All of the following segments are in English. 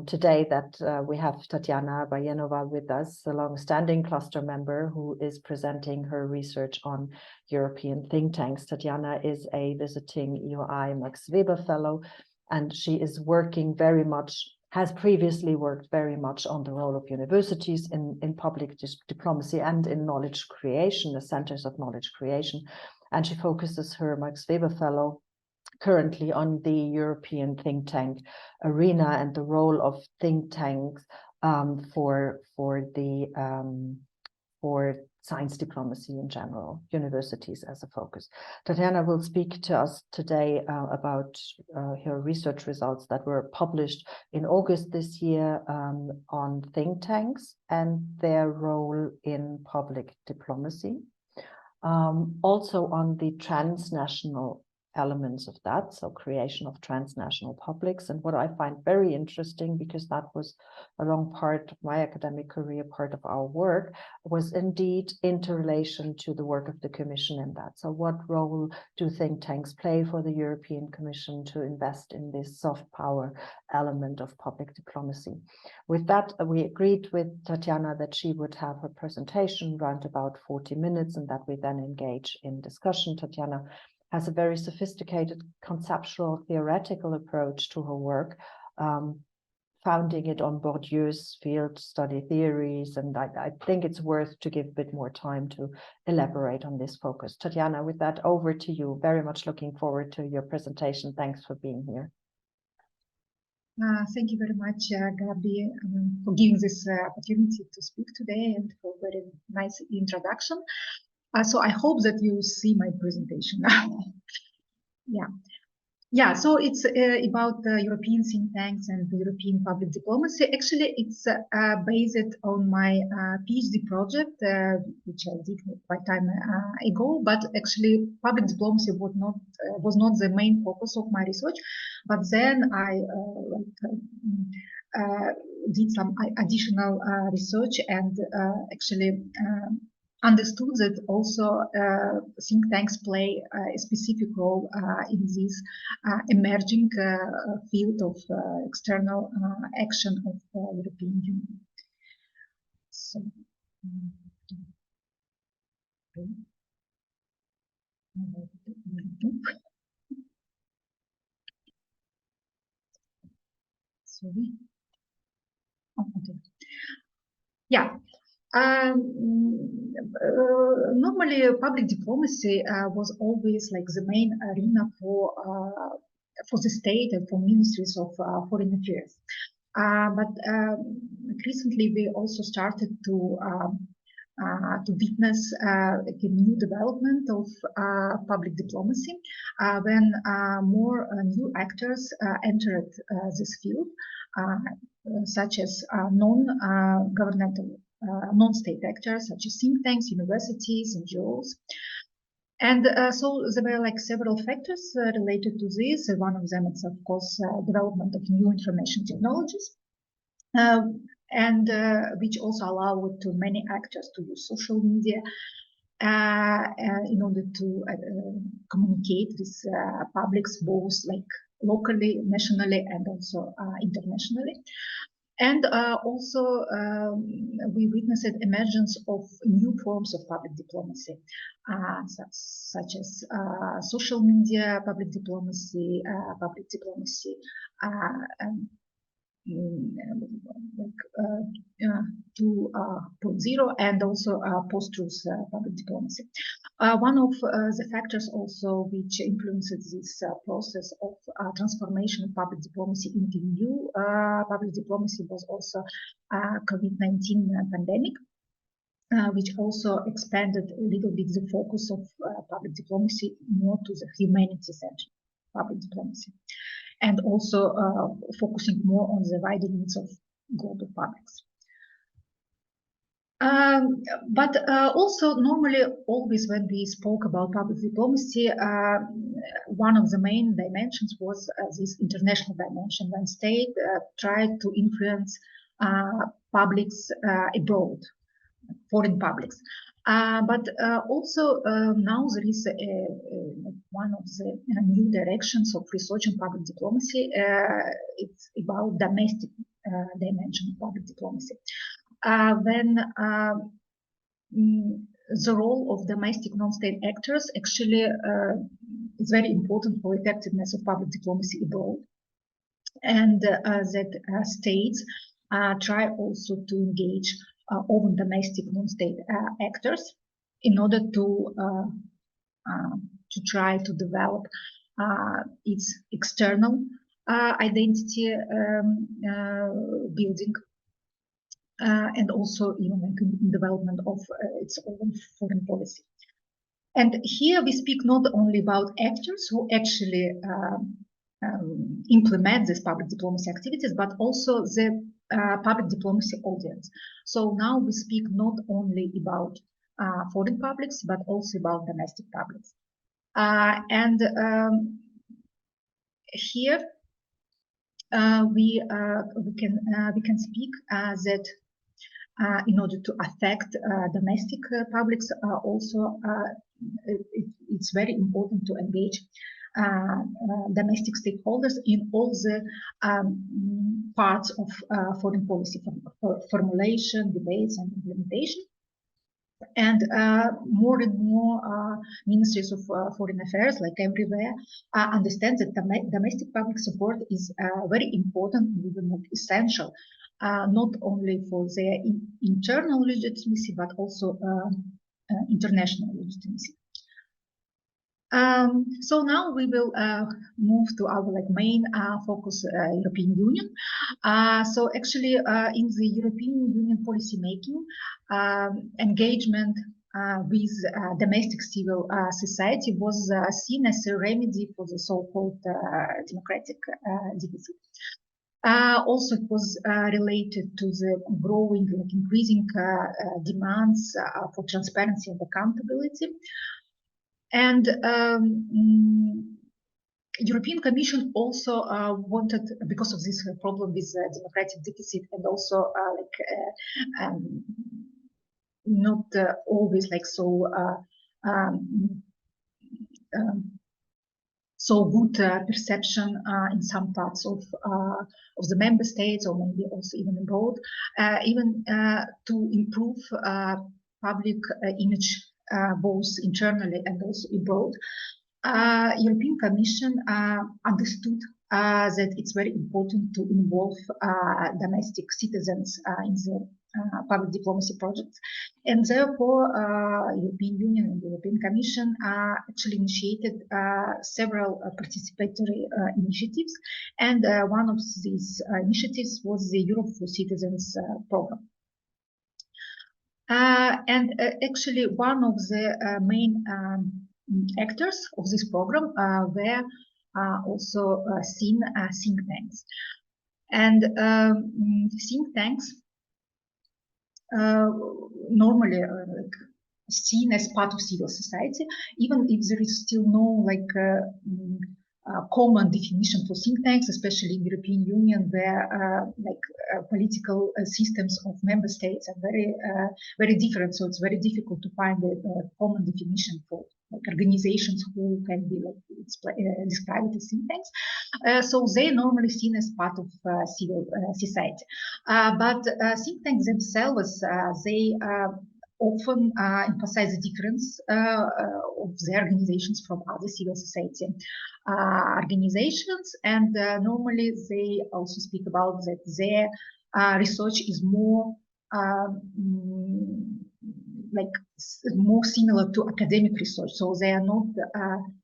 today that we have Tatyana Bajenova with us, a long-standing cluster member who is presenting her research on European think tanks. Tatyana is a visiting EOI Max Weber Fellow, and she is working very much, has previously worked very much on the role of universities in public diplomacy and in knowledge creation, the centers of knowledge creation. And she focuses her Max Weber Fellow currently on the European think tank arena and the role of think tanks for science diplomacy in general, universities as a focus. Tatyana will speak to us today about her research results that were published in August this year on think tanks and their role in public diplomacy. Also on the transnational elements of that, so creation of transnational publics. And what I find very interesting, because that was a long part of my academic career, part of our work, was indeed interrelation to the work of the Commission in that. So what role do think tanks play for the European Commission to invest in this soft power element of public diplomacy? With that, we agreed with Tatyana that she would have her presentation around about 40 minutes and that we then engage in discussion. Tatyana has a very sophisticated conceptual theoretical approach to her work, founding it on Bourdieu's field study theories, and I think it's worth to give a bit more time to elaborate on this focus. Tatyana, with that, over to you. Very much looking forward to your presentation. Thanks for being here. Thank you very much, Gabi, for giving this opportunity to speak today and for a very nice introduction. So I hope that you see my presentation now. Yeah. So it's about the European think tanks and the European public diplomacy. Actually, it's based on my PhD project, which I did quite time ago. But actually, public diplomacy was not the main focus of my research. But then I did some additional research and actually understood that also think tanks play a specific role in this emerging field of external action of European Union. So, sorry. Oh, okay. Yeah. Normally, public diplomacy was always like the main arena for the state and for ministries of foreign affairs. But recently, we also started to witness a new development of public diplomacy when more new actors entered this field, such as non-governmental non-state actors such as think tanks, universities, NGOs. And so there were like several factors related to this. One of them is, of course, development of new information technologies, and which also allow to many actors to use social media in order to communicate with publics, both like locally, nationally, and also internationally. And also, we witnessed emergence of new forms of public diplomacy, such as social media, public diplomacy, like 2.0, and also post-truth public diplomacy. One of the factors also which influences this process of transformation of public diplomacy into new public diplomacy was also COVID-19 pandemic, which also expanded a little bit the focus of public diplomacy more to the humanity-centered public diplomacy, and also focusing more on the wider needs of global publics. But also, normally, always when we spoke about public diplomacy, one of the main dimensions was this international dimension, when state tried to influence publics abroad, foreign publics. But also now there is one of the new directions of research on public diplomacy. It's about domestic dimension of public diplomacy. The role of domestic non-state actors actually is very important for effectiveness of public diplomacy abroad, and that states try also to engage often domestic non-state actors in order to try to develop its external identity building, and also even like in development of its own foreign policy. And here we speak not only about actors who actually implement these public diplomacy activities, but also the public diplomacy audience. So now we speak not only about foreign publics, but also about domestic publics. Here we can speak that in order to affect domestic publics, also it's very important to engage domestic stakeholders in all the parts of foreign policy, formulation, debates, and implementation. And more and more ministries of foreign affairs, like everywhere, understand that domestic public support is very important, even essential, not only for their internal legitimacy, but also international legitimacy. So now we will move to our main focus, European Union. So actually, in the European Union policy making, engagement with domestic civil society was seen as a remedy for the so-called democratic deficit. Also, it was related to the growing, increasing demands for transparency and accountability. And European Commission also wanted, because of this problem with democratic deficit, and also not always so good perception in some parts of the member states, or maybe also even abroad, even to improve public image, both internally and also abroad. European Commission understood that it's very important to involve domestic citizens in the public diplomacy projects, and therefore European Union and the European Commission actually initiated several participatory initiatives, and one of these initiatives was the Europe for Citizens program. And actually, one of the main actors of this program were also seen think tanks. And think tanks normally seen as part of civil society, even if there is still no common definition for think tanks, especially in European Union, where political systems of member states are very different. So it's very difficult to find a common definition for organizations who can be described as think tanks. So they normally seen as part of civil society. But think tanks themselves, they often emphasize the difference of their organizations from other civil society organizations, and normally they also speak about that their research is more more similar to academic research, so they are not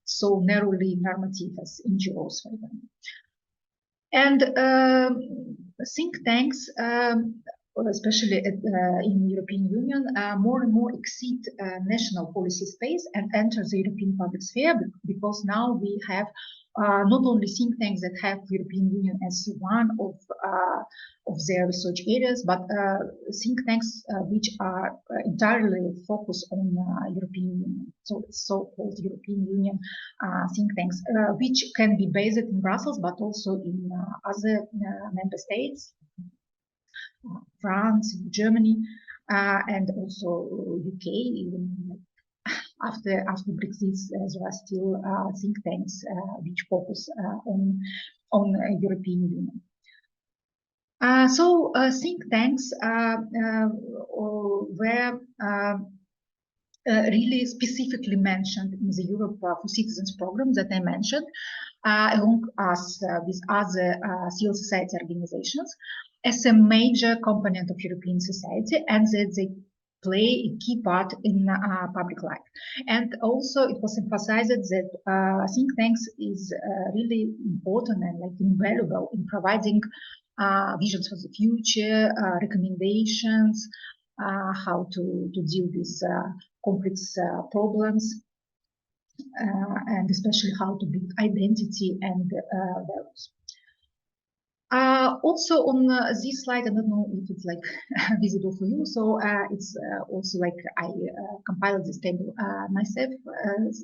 so narrowly normative as NGOs, for example. And think tanks, especially in European Union, more and more exceed national policy space and enter the European public sphere, because now we have not only think tanks that have European Union as one of their research areas, but think tanks which are entirely focused on European Union, so-called European Union think tanks, which can be based in Brussels, but also in other member states, France, Germany, and also UK. Even after Brexit, there are still think tanks which focus on European Union. Think tanks were really specifically mentioned in the Europe for Citizens program that I mentioned, along with other civil society organizations, as a major component of European society, and that they play a key part in public life. And also it was emphasized that think tanks is really important and like invaluable in providing visions for the future, recommendations, how to deal with complex problems, and especially how to build identity and values. Also on this slide, I don't know if it's like visible for you. So it's also like I compiled this table myself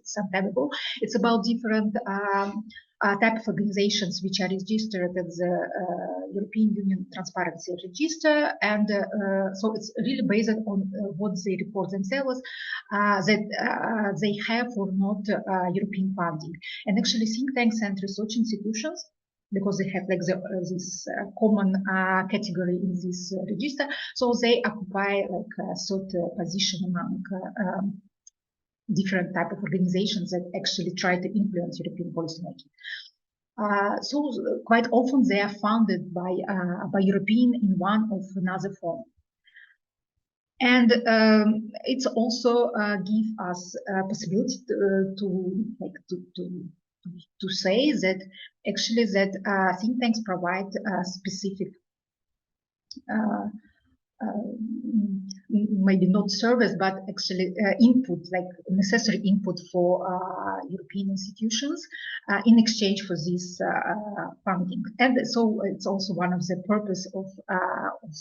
some time ago. It's about different type of organizations which are registered at the European Union Transparency Register, and so it's really based on what they report themselves that they have or not European funding. And actually, think tanks and research institutions, because they have like this common category in this register, so they occupy like a sort of position among different type of organizations that actually try to influence European policymaking. So quite often they are funded by European in one or another form. And it's also give us a possibility to say that actually that think tanks provide specific maybe not service, but actually input, like necessary input for European institutions in exchange for this funding. And so it's also one of the purpose of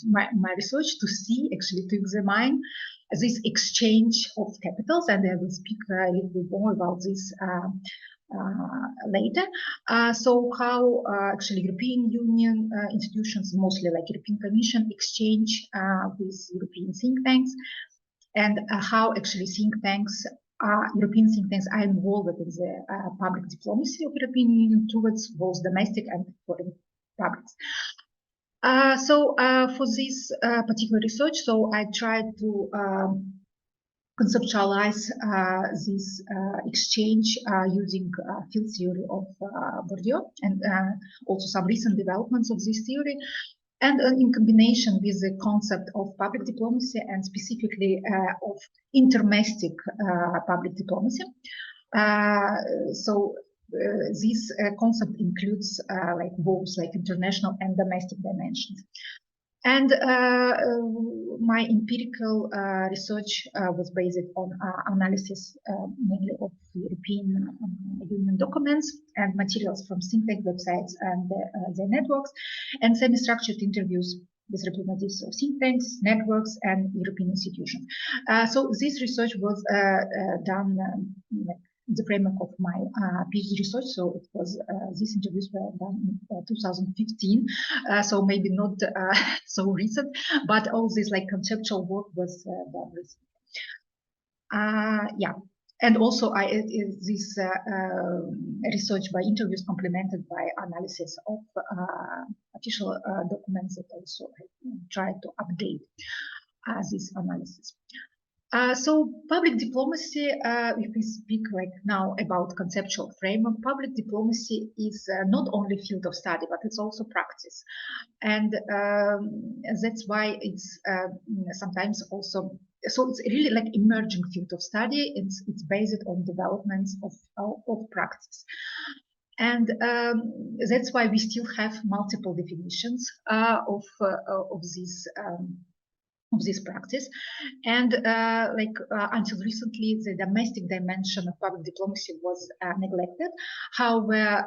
my research, to see, actually to examine this exchange of capitals, and I will speak a little bit more about this later. So how actually European Union institutions, mostly like European Commission, exchange with European think tanks, and how actually think tanks, European think tanks are involved in the public diplomacy of European Union towards both domestic and foreign publics. So for this particular research, so I tried to conceptualize this exchange using field theory of Bourdieu, and also some recent developments of this theory, and in combination with the concept of public diplomacy, and specifically of interdomestic public diplomacy. So this concept includes like both like international and domestic dimensions. And my empirical research was based on analysis mainly of European Union documents and materials from think tank websites and their networks, and semi-structured interviews with representatives of think tanks, networks, and European institutions. So this research was done in the framework of my PhD research. So it was these interviews were done in 2015, so maybe not so recent, but all this like conceptual work was done recently. Yeah. And also, this research by interviews complemented by analysis of official documents that also tried to update this analysis. So public diplomacy, if we speak like now about conceptual framework, public diplomacy is not only field of study, but it's also practice. And that's why it's sometimes also, so it's really like emerging field of study. It's based on developments of practice. And that's why we still have multiple definitions of this practice, and until recently, the domestic dimension of public diplomacy was neglected. However,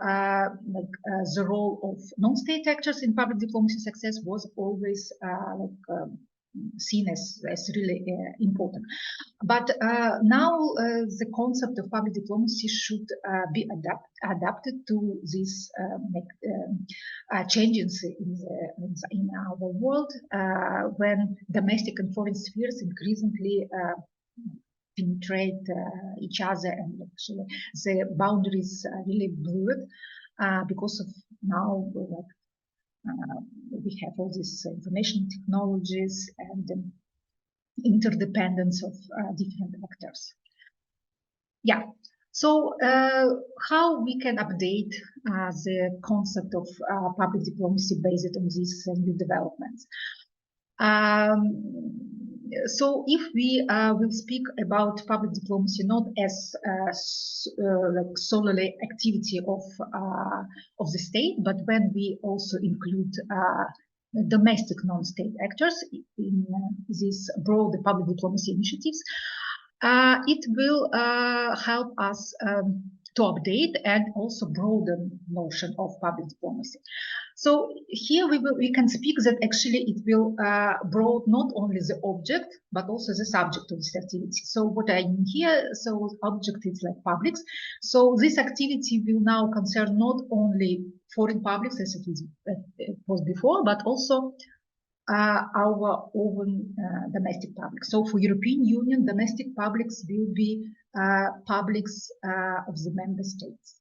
the role of non-state actors in public diplomacy success was always seen as really important. But now the concept of public diplomacy should be adapted to these changes in our world, when domestic and foreign spheres increasingly penetrate each other, and actually the boundaries are really blurred because of now we have all these information technologies and interdependence of different actors. Yeah. So how we can update the concept of public diplomacy based on these new developments? So if we will speak about public diplomacy not as like solely activity of the state, but when we also include domestic non-state actors in these broad public diplomacy initiatives, it will help us to update and also broaden notion of public diplomacy. So here we can speak that actually it will broaden not only the object but also the subject of this activity. So what I mean here, so object is like publics. So this activity will now concern not only foreign publics as it was before, but also our own domestic public. So for European Union, domestic publics will be publics of the member states,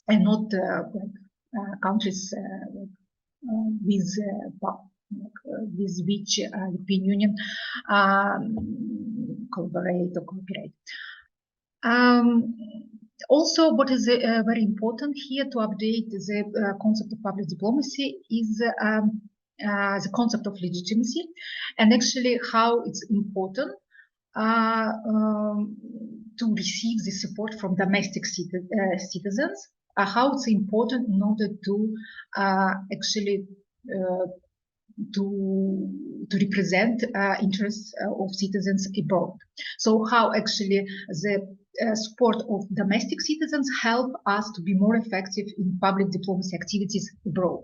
and not countries with which European Union collaborate or cooperate. Also, what is very important here to update the concept of public diplomacy is the concept of legitimacy, and actually how it's important to receive the support from domestic citizens, how it's important in order to actually to represent interests of citizens abroad. So how actually the support of domestic citizens help us to be more effective in public diplomacy activities abroad.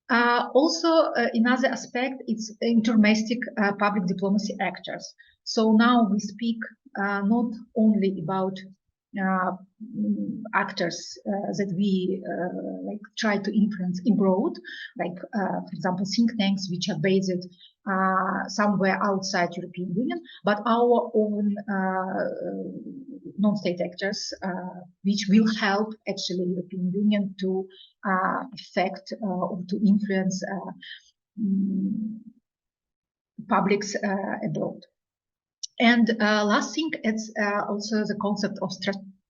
Also, another aspect is interdomestic public diplomacy actors. So now we speak not only about actors that we like try to influence abroad, like for example think tanks which are based somewhere outside European Union, but our own non-state actors which will help actually European Union to affect or to influence publics abroad. And last thing, it's also the concept of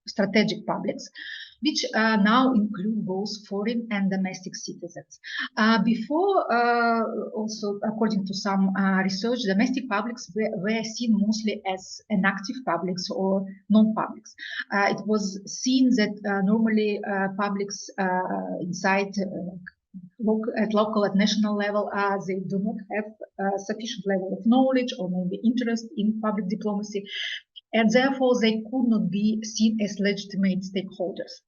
strategic publics, which now include both foreign and domestic citizens. Before, also according to some research, domestic publics were seen mostly as inactive publics or non-publics. It was seen that normally publics inside at local, at national level, they do not have sufficient level of knowledge or maybe interest in public diplomacy, and therefore they could not be seen as legitimate stakeholders.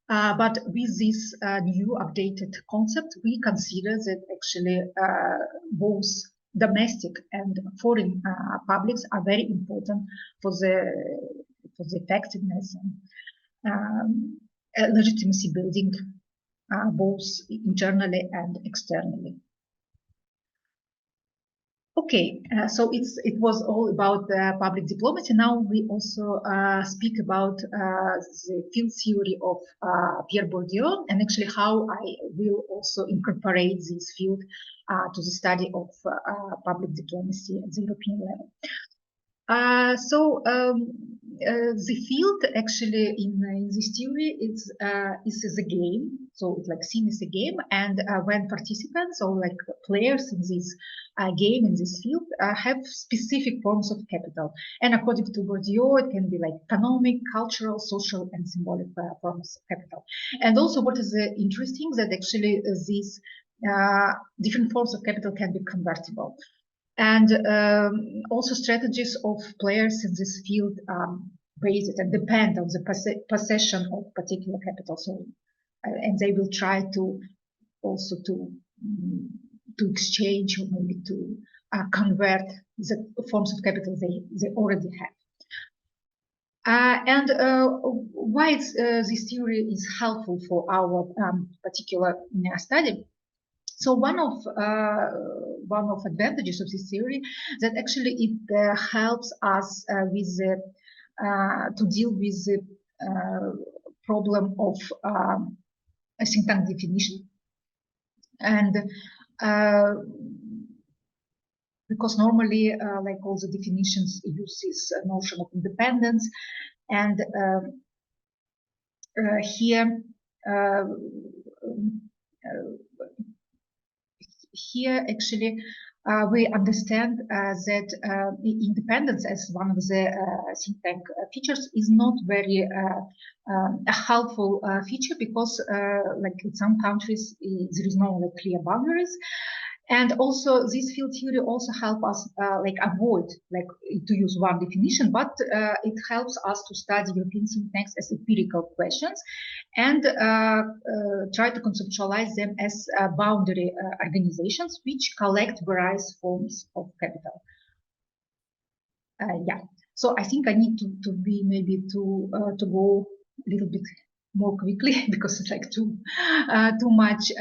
But with this new updated concept, we consider that actually both domestic and foreign publics are very important for the effectiveness and legitimacy building both internally and externally. Okay, so it was all about public diplomacy. Now we also speak about the field theory of Pierre Bourdieu, and actually how I will also incorporate this field to the study of public diplomacy at the European level. The field actually in this theory is a game, so it's like seen as a game, and when participants or like players in this game in this field have specific forms of capital, and according to Bourdieu, it can be like economic, cultural, social, and symbolic forms of capital. And also, what is interesting that actually these different forms of capital can be convertible. And also strategies of players in this field based and depend on the possession of particular capital. So, and they will try to also to exchange or maybe to convert the forms of capital they already have. And why this theory is helpful for our particular study. So one of advantages of this theory that actually it helps us with to deal with the problem of think tank definition. And because normally, like all the definitions use this notion of independence, and here actually we understand that independence as one of the think tank features is not very a helpful feature, because like in some countries there is no like clear boundaries. And also this field theory also help us like avoid like to use one definition, but it helps us to study European think tanks as empirical questions and try to conceptualize them as boundary organizations which collect various forms of capital. Yeah, so I think I need to be maybe to go a little bit more quickly because it's like too much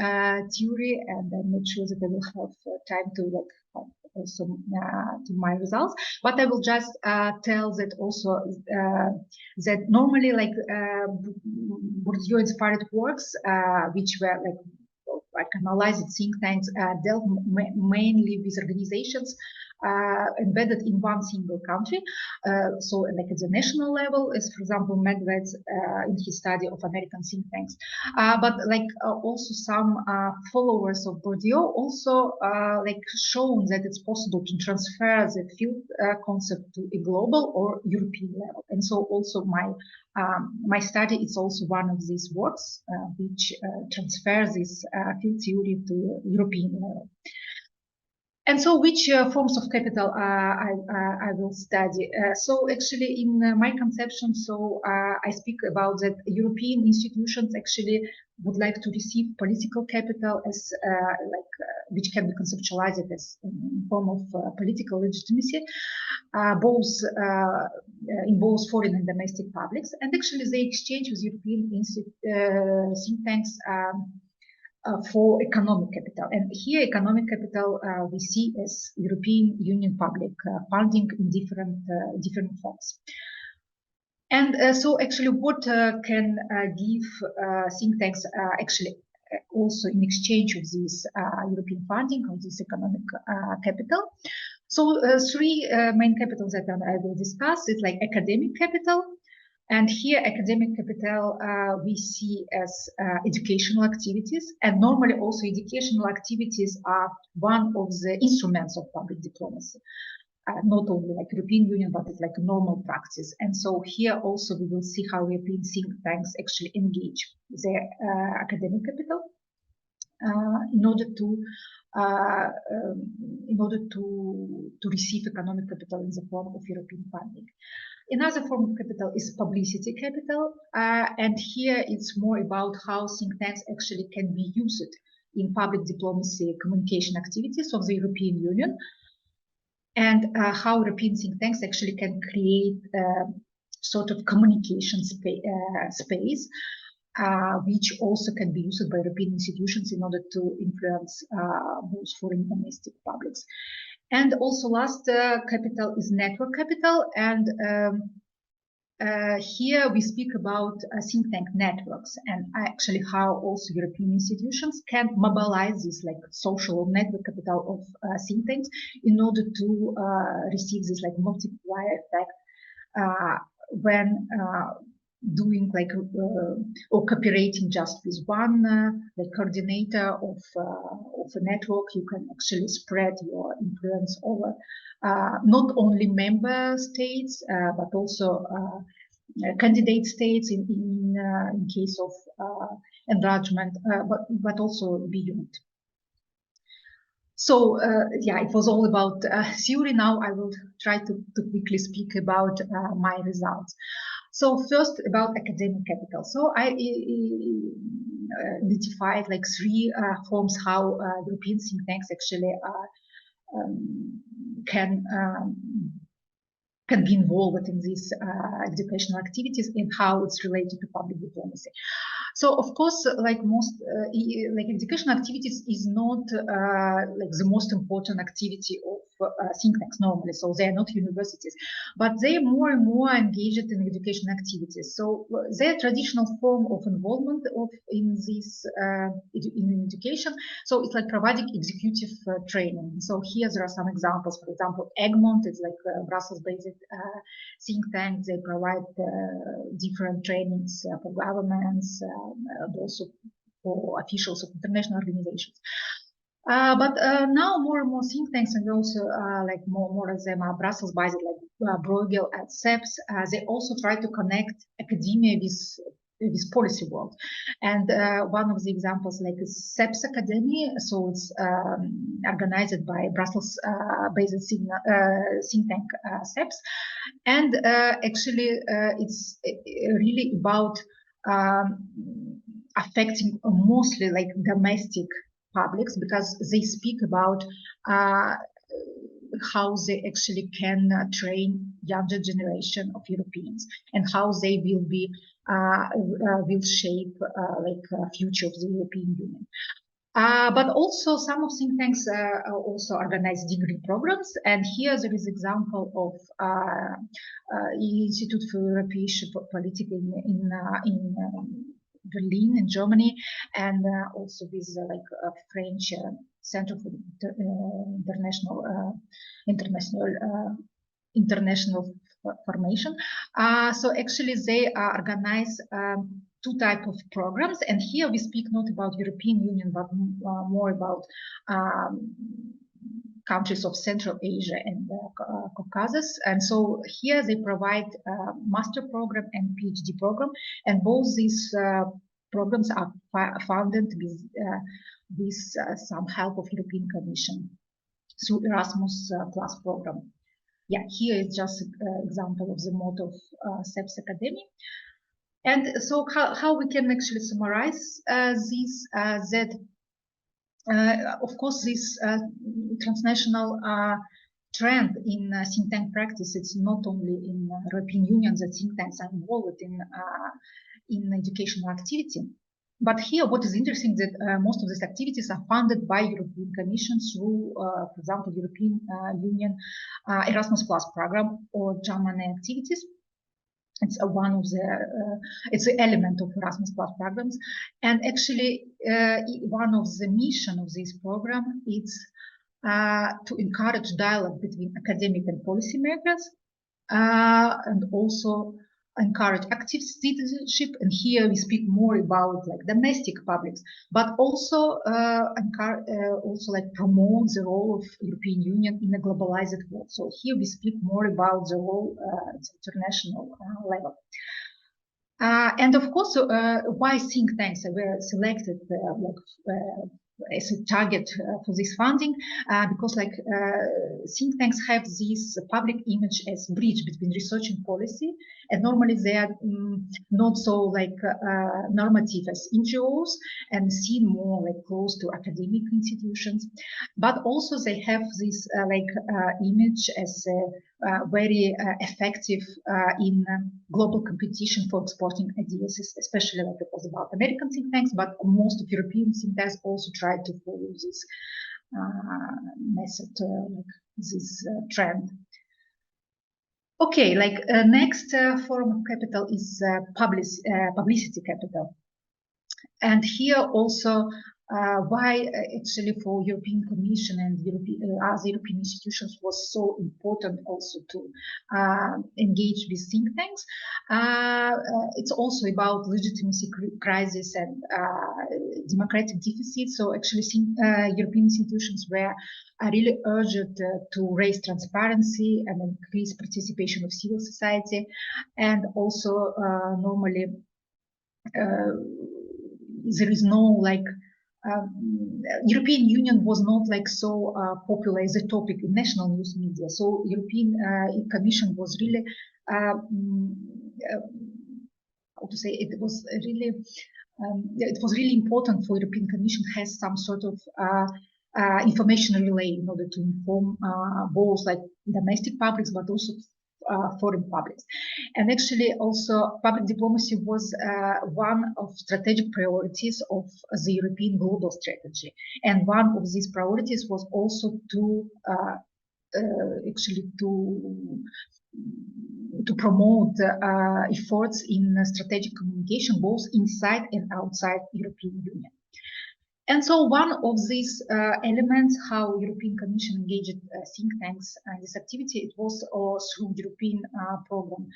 theory, and I'm not sure that I will have time to like also to my results. But I will just tell that also that normally like Bourdieu-inspired works which were like analyzed think tanks dealt mainly with organizations embedded in one single country. So like at the national level, as for example, Medved's in his study of American think tanks. But like also some followers of Bourdieu also like shown that it's possible to transfer the field concept to a global or European level. And so also my study is also one of these works which transfers this field theory to European level. And so which forms of capital I will study? So actually in my conception, so I speak about that European institutions actually would like to receive political capital as which can be conceptualized as in form of political legitimacy, both in both foreign and domestic publics. And actually they exchange with European think tanks for economic capital. And here economic capital we see as European Union public funding in different forms. And so actually what can give think tanks actually also in exchange of this European funding, of this economic capital. So three main capitals that I will discuss is like academic capital. And here, academic capital we see as educational activities, and normally also educational activities are one of the instruments of public diplomacy, not only like European Union, but it's like a normal practice. And so here also we will see how European think tanks actually engage their academic capital in order to receive economic capital in the form of European funding. Another form of capital is publicity capital, and here it's more about how think tanks actually can be used in public diplomacy communication activities of the European Union, and how European think tanks actually can create sort of communication space, which also can be used by European institutions in order to influence both foreign and domestic publics. And also last capital is network capital, and here we speak about think tank networks and actually how also European institutions can mobilize this like social network capital of think tanks in order to receive this like multiplier effect when doing like or cooperating just with one like coordinator of a network. You can actually spread your influence over not only member states but also candidate states in case of enlargement, but also beyond. So yeah, it was all about theory. Now I will try to quickly speak about my results. So first about academic capital. So I identified like three forms how European think tanks actually can be involved in these educational activities and how it's related to public diplomacy. So of course, like most like educational activities is not like the most important activity of think tanks normally, so they are not universities, but they are more and more engaged in education activities. So their traditional form of involvement in this in education, so it's like providing executive training. So here there are some examples. For example, Egmont is like a Brussels-based think tank. They provide different trainings for governments, and also for officials of international organizations. But now more and more think tanks, and also like more of them are Brussels-based, like Bruegel and CEPS. They also try to connect academia with policy world. And one of the examples, like, is CEPS Academy. So it's organized by Brussels-based think tank CEPS. And actually, it's really about affecting mostly like domestic publics, because they speak about how they actually can train younger generation of Europeans and how they will be will shape like future of the European Union. But also some of think tanks also organize degree programs, and here there is example of Institute for European Politics in Berlin in Germany, and also with like a French Center for International Formation. So actually they organize two types of programs, and here we speak not about European Union, but more about countries of Central Asia and Caucasus. And so here they provide master program and PhD program, and both these programs are funded with some help of European Commission through Erasmus Plus program. Yeah, here is just an example of the motto of CEPS Academy. And so how we can actually summarize this, that of course this transnational trend in think tank practice, it's not only in European Union that think tanks are involved in educational activity. But here, what is interesting that most of these activities are funded by European Commission through, for example, European Union Erasmus Plus program or German activities. It's one of the it's an element of Erasmus Plus programs, and actually one of the mission of this program is to encourage dialogue between academic and policymakers, and also encourage active citizenship. And here we speak more about like domestic publics, but also also like promote the role of European Union in a globalized world. So here we speak more about the role at the international level. And of course, why think tanks were selected as a target for this funding, because like think tanks have this public image as bridge between research and policy, and normally they are not so like normative as NGOs and seen more like close to academic institutions, but also they have this image as very effective in global competition for exporting ideas, especially like it was about American think tanks, but most of European think tanks also try to follow this method, this trend. Okay, like next form of capital is publicity capital. And here also why actually for European Commission and other European institutions was so important also to engage with think tanks. It's also about legitimacy crisis and democratic deficit. So actually European institutions were really urged to raise transparency and increase participation of civil society, and also normally there is no like European Union was not like so popular as a topic in national news media. So European Commission was really how to say, it was really important for European Commission has some sort of information relay in order to inform both like domestic publics but also foreign publics. And actually also public diplomacy was one of strategic priorities of the European global strategy. And one of these priorities was also to actually to promote efforts in strategic communication both inside and outside European Union. And so one of these elements, how European Commission engaged think tanks in this activity, it was through European program,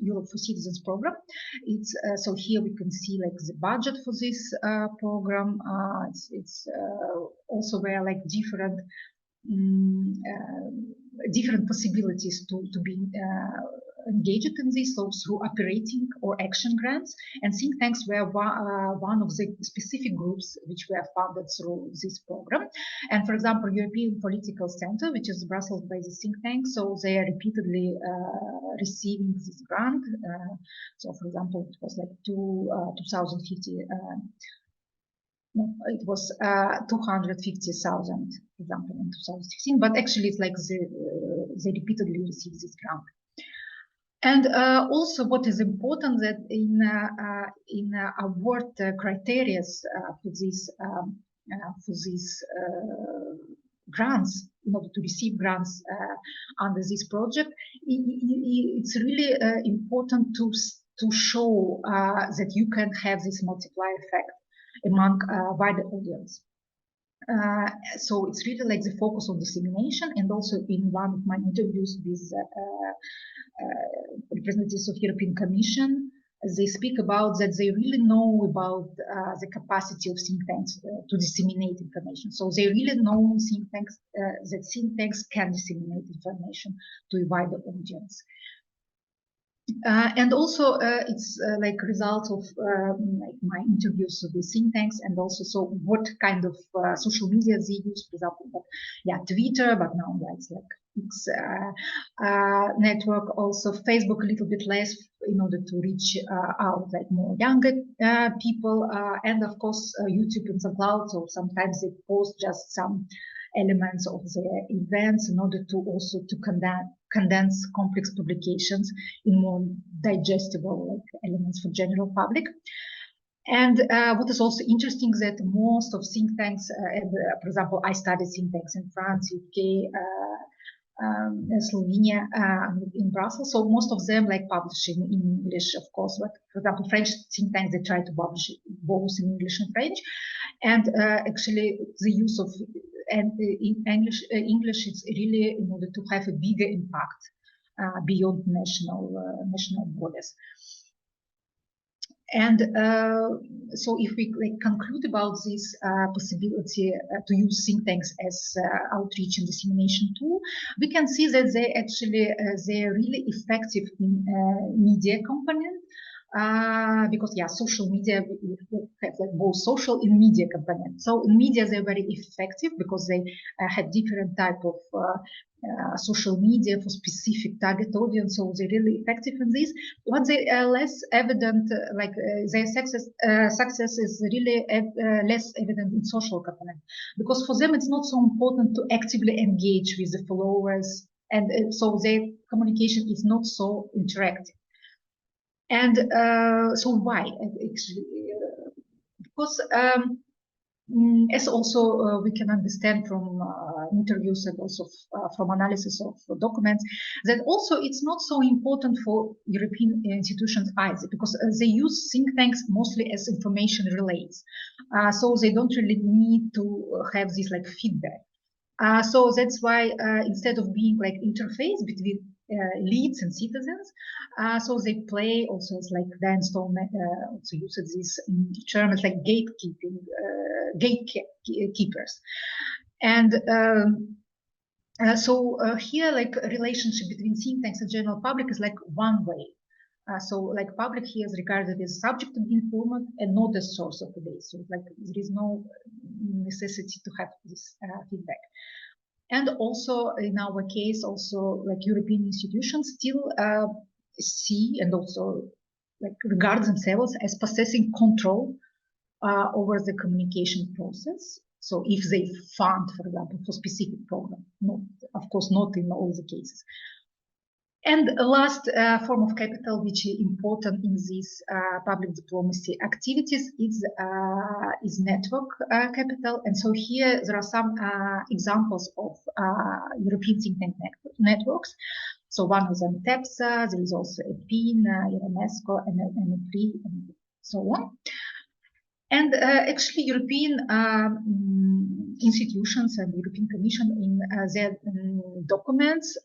Europe for Citizens program. It's so here we can see like the budget for this program. It's also where like different different possibilities to be engaged in this, so through operating or action grants, and think tanks were one of the specific groups which were funded through this program. And for example, European Political Center, which is Brussels based think tank, so they are repeatedly receiving this grant. So for example, it was like 2050. No, it was 250,000, for example, in 2016. But actually, it's like they repeatedly receive this grant. And also, what is important that in award criteria for these grants, in order to receive grants under this project, it's really important to show that you can have this multiplier effect among wider audience. So it's really like the focus on dissemination, and also in one of my interviews with representatives of European Commission, they speak about that they really know about the capacity of think tanks to disseminate information. So they really know think tanks that think tanks can disseminate information to a wider audience. And also it's like result of like my interviews with think tanks, and also so what kind of social media they use, for example, but yeah, Twitter, but now yeah, it's like X network, also Facebook a little bit less in order to reach out like more younger people, and of course YouTube and SoundCloud. So sometimes they post just some elements of their events in order to also to condense complex publications in more digestible elements for general public. And what is also interesting that most of think tanks, for example, I studied think tanks in France, UK, Slovenia, in Brussels. So most of them like publish in English, of course. But for example, French think tanks, they try to publish both in English and French. And actually, the use of in English is really in order to have a bigger impact beyond national borders. And so if we like conclude about this possibility to use think tanks as outreach and dissemination tool, we can see that they actually they're really effective in media component. Because yeah, social media have like both social and media component. So in media they're very effective because they have different type of social media for specific target audience. So they're really effective in this. But they are less evident, like their success is really less evident in social component, because for them it's not so important to actively engage with the followers, and so their communication is not so interactive. And so why actually? Because as also we can understand from interviews and also from analysis of documents, that also it's not so important for European institutions either, because they use think tanks mostly as information relays. So they don't really need to have this like feedback. So that's why instead of being like interface between leads and citizens, so they play also as like Dan Stone also uses this term as like gatekeepers. And so here like a relationship between think tanks and general public is like one way. So like public here is regarded as subject to be informed and not as source of the data. So like there is no necessity to have this feedback. And also in our case, also like European institutions still see and also like regard themselves as possessing control over the communication process. So if they fund, for example, for specific program, not, of course, not in all the cases. And the last form of capital, which is important in these public diplomacy activities, is network capital. And so here there are some examples of European think tank networks. So one of them TEPSA, there is also EPIN, UNESCO, and MEPRI, and so on. And actually, European institutions and European Commission in their documents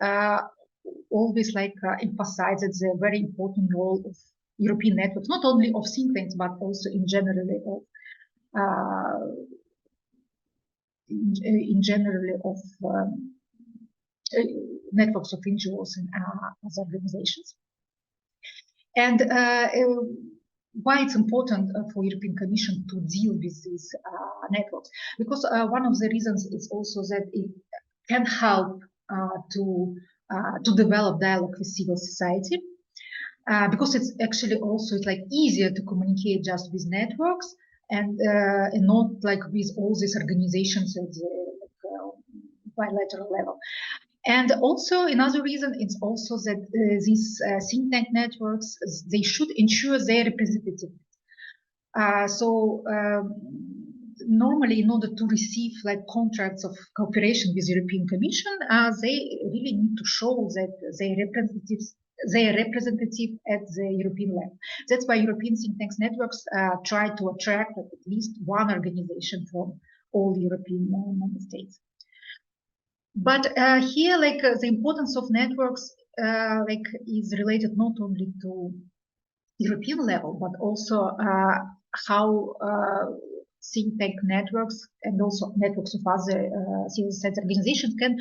always emphasize the very important role of European networks, not only of think tanks, but also in general of networks of NGOs and other organizations. And why it's important for European Commission to deal with these networks? Because one of the reasons is also that it can help to develop dialogue with civil society, because it's actually also easier to communicate just with networks and not with all these organizations at the bilateral level. And also another reason is also that these think tank networks, they should ensure their representativeness. Normally, in order to receive contracts of cooperation with European Commission, they really need to show that they are representative at the European level. That's why European think tanks networks try to attract at least one organization from all European member states. But here, the importance of networks, is related not only to European level, but also how think tank networks and also networks of other civil society organizations can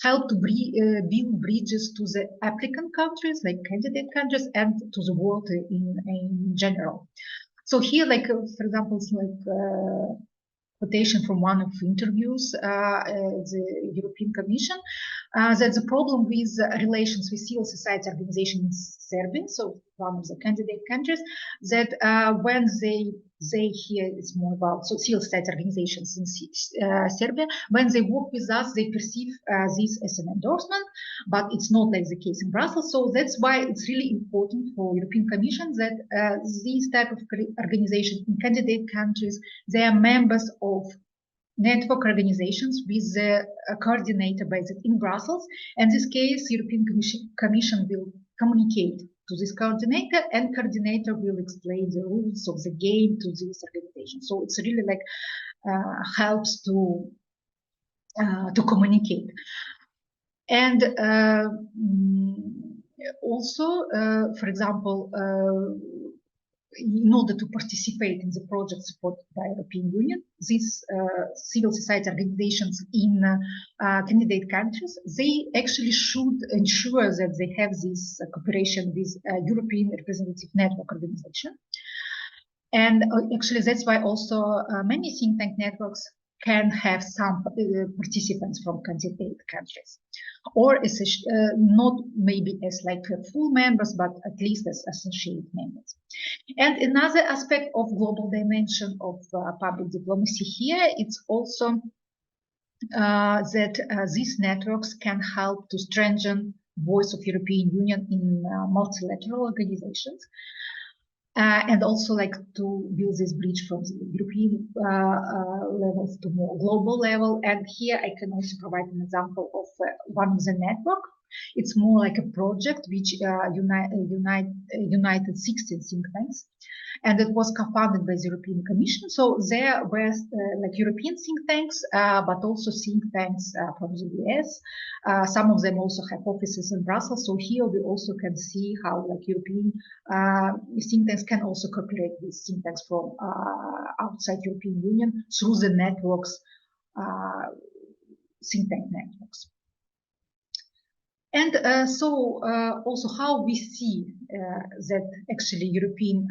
help to build bridges to the applicant countries, like candidate countries, and to the world in general. So here, for example, quotation from one of the interviews, the European Commission, that the problem with relations with civil society organizations in Serbia, so one of the candidate countries, that when they hear it's more about civil society organizations in Serbia, when they work with us, they perceive this as an endorsement, but it's not the case in Brussels. So that's why it's really important for European Commission that these type of organizations in candidate countries, they are members of network organizations with the coordinator based in Brussels. And in this case, European Commission will communicate to this coordinator, and coordinator will explain the rules of the game to this organization. So it's really helps to communicate. And also, for example, in order to participate in the project supported by European Union, these civil society organizations in candidate countries, they actually should ensure that they have this cooperation with European Representative Network Organization. And actually that's why also many think tank networks can have some participants from candidate countries, or not maybe as full members, but at least as associate members. And another aspect of global dimension of public diplomacy here, it's also that these networks can help to strengthen voice of European Union in multilateral organizations. And also to build this bridge from the European levels to more global level. And here I can also provide an example of one of the network. It's more like a project which united 16 think tanks, and it was co-funded by the European Commission. So there were European think tanks, but also think tanks from the US. Some of them also have offices in Brussels. So here we also can see how European think tanks can also cooperate with think tanks from outside European Union through the networks, think tank networks. And also how we see that actually European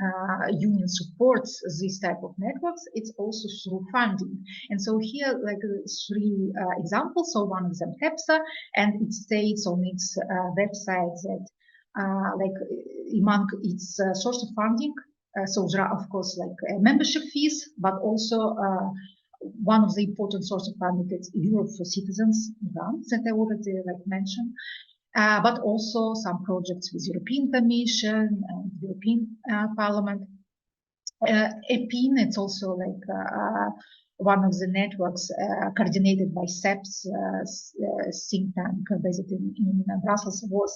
Union supports this type of networks, it's also through funding. And so here, three examples. So one of them, TEPSA, and it states on its website that among its source of funding, so there are of course membership fees, but also one of the important sources of funding is Europe for Citizens grant that I already mentioned. but also some projects with European Commission and European Parliament. EPIN, it's also like one of the networks coordinated by SEPS, think tank based in Brussels, was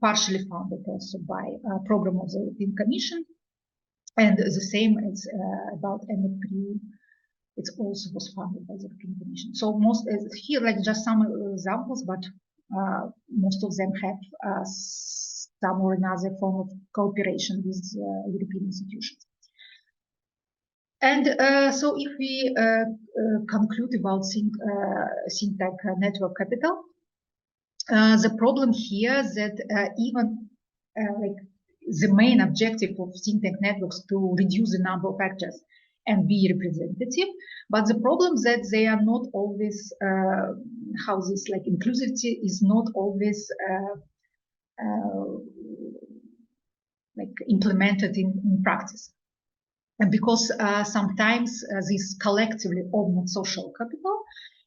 partially funded also by a program of the European Commission. And the same is about MEP. It also was funded by the European Commission. So most here, like just some examples, but most of them have some or another form of cooperation with European institutions. And so if we conclude about think tank network capital, the problem here that even like the main objective of think tank networks to reduce the number of actors and be representative, but the problem that they are not always how this like inclusivity is not always like implemented in practice. And because sometimes this collectively owned social capital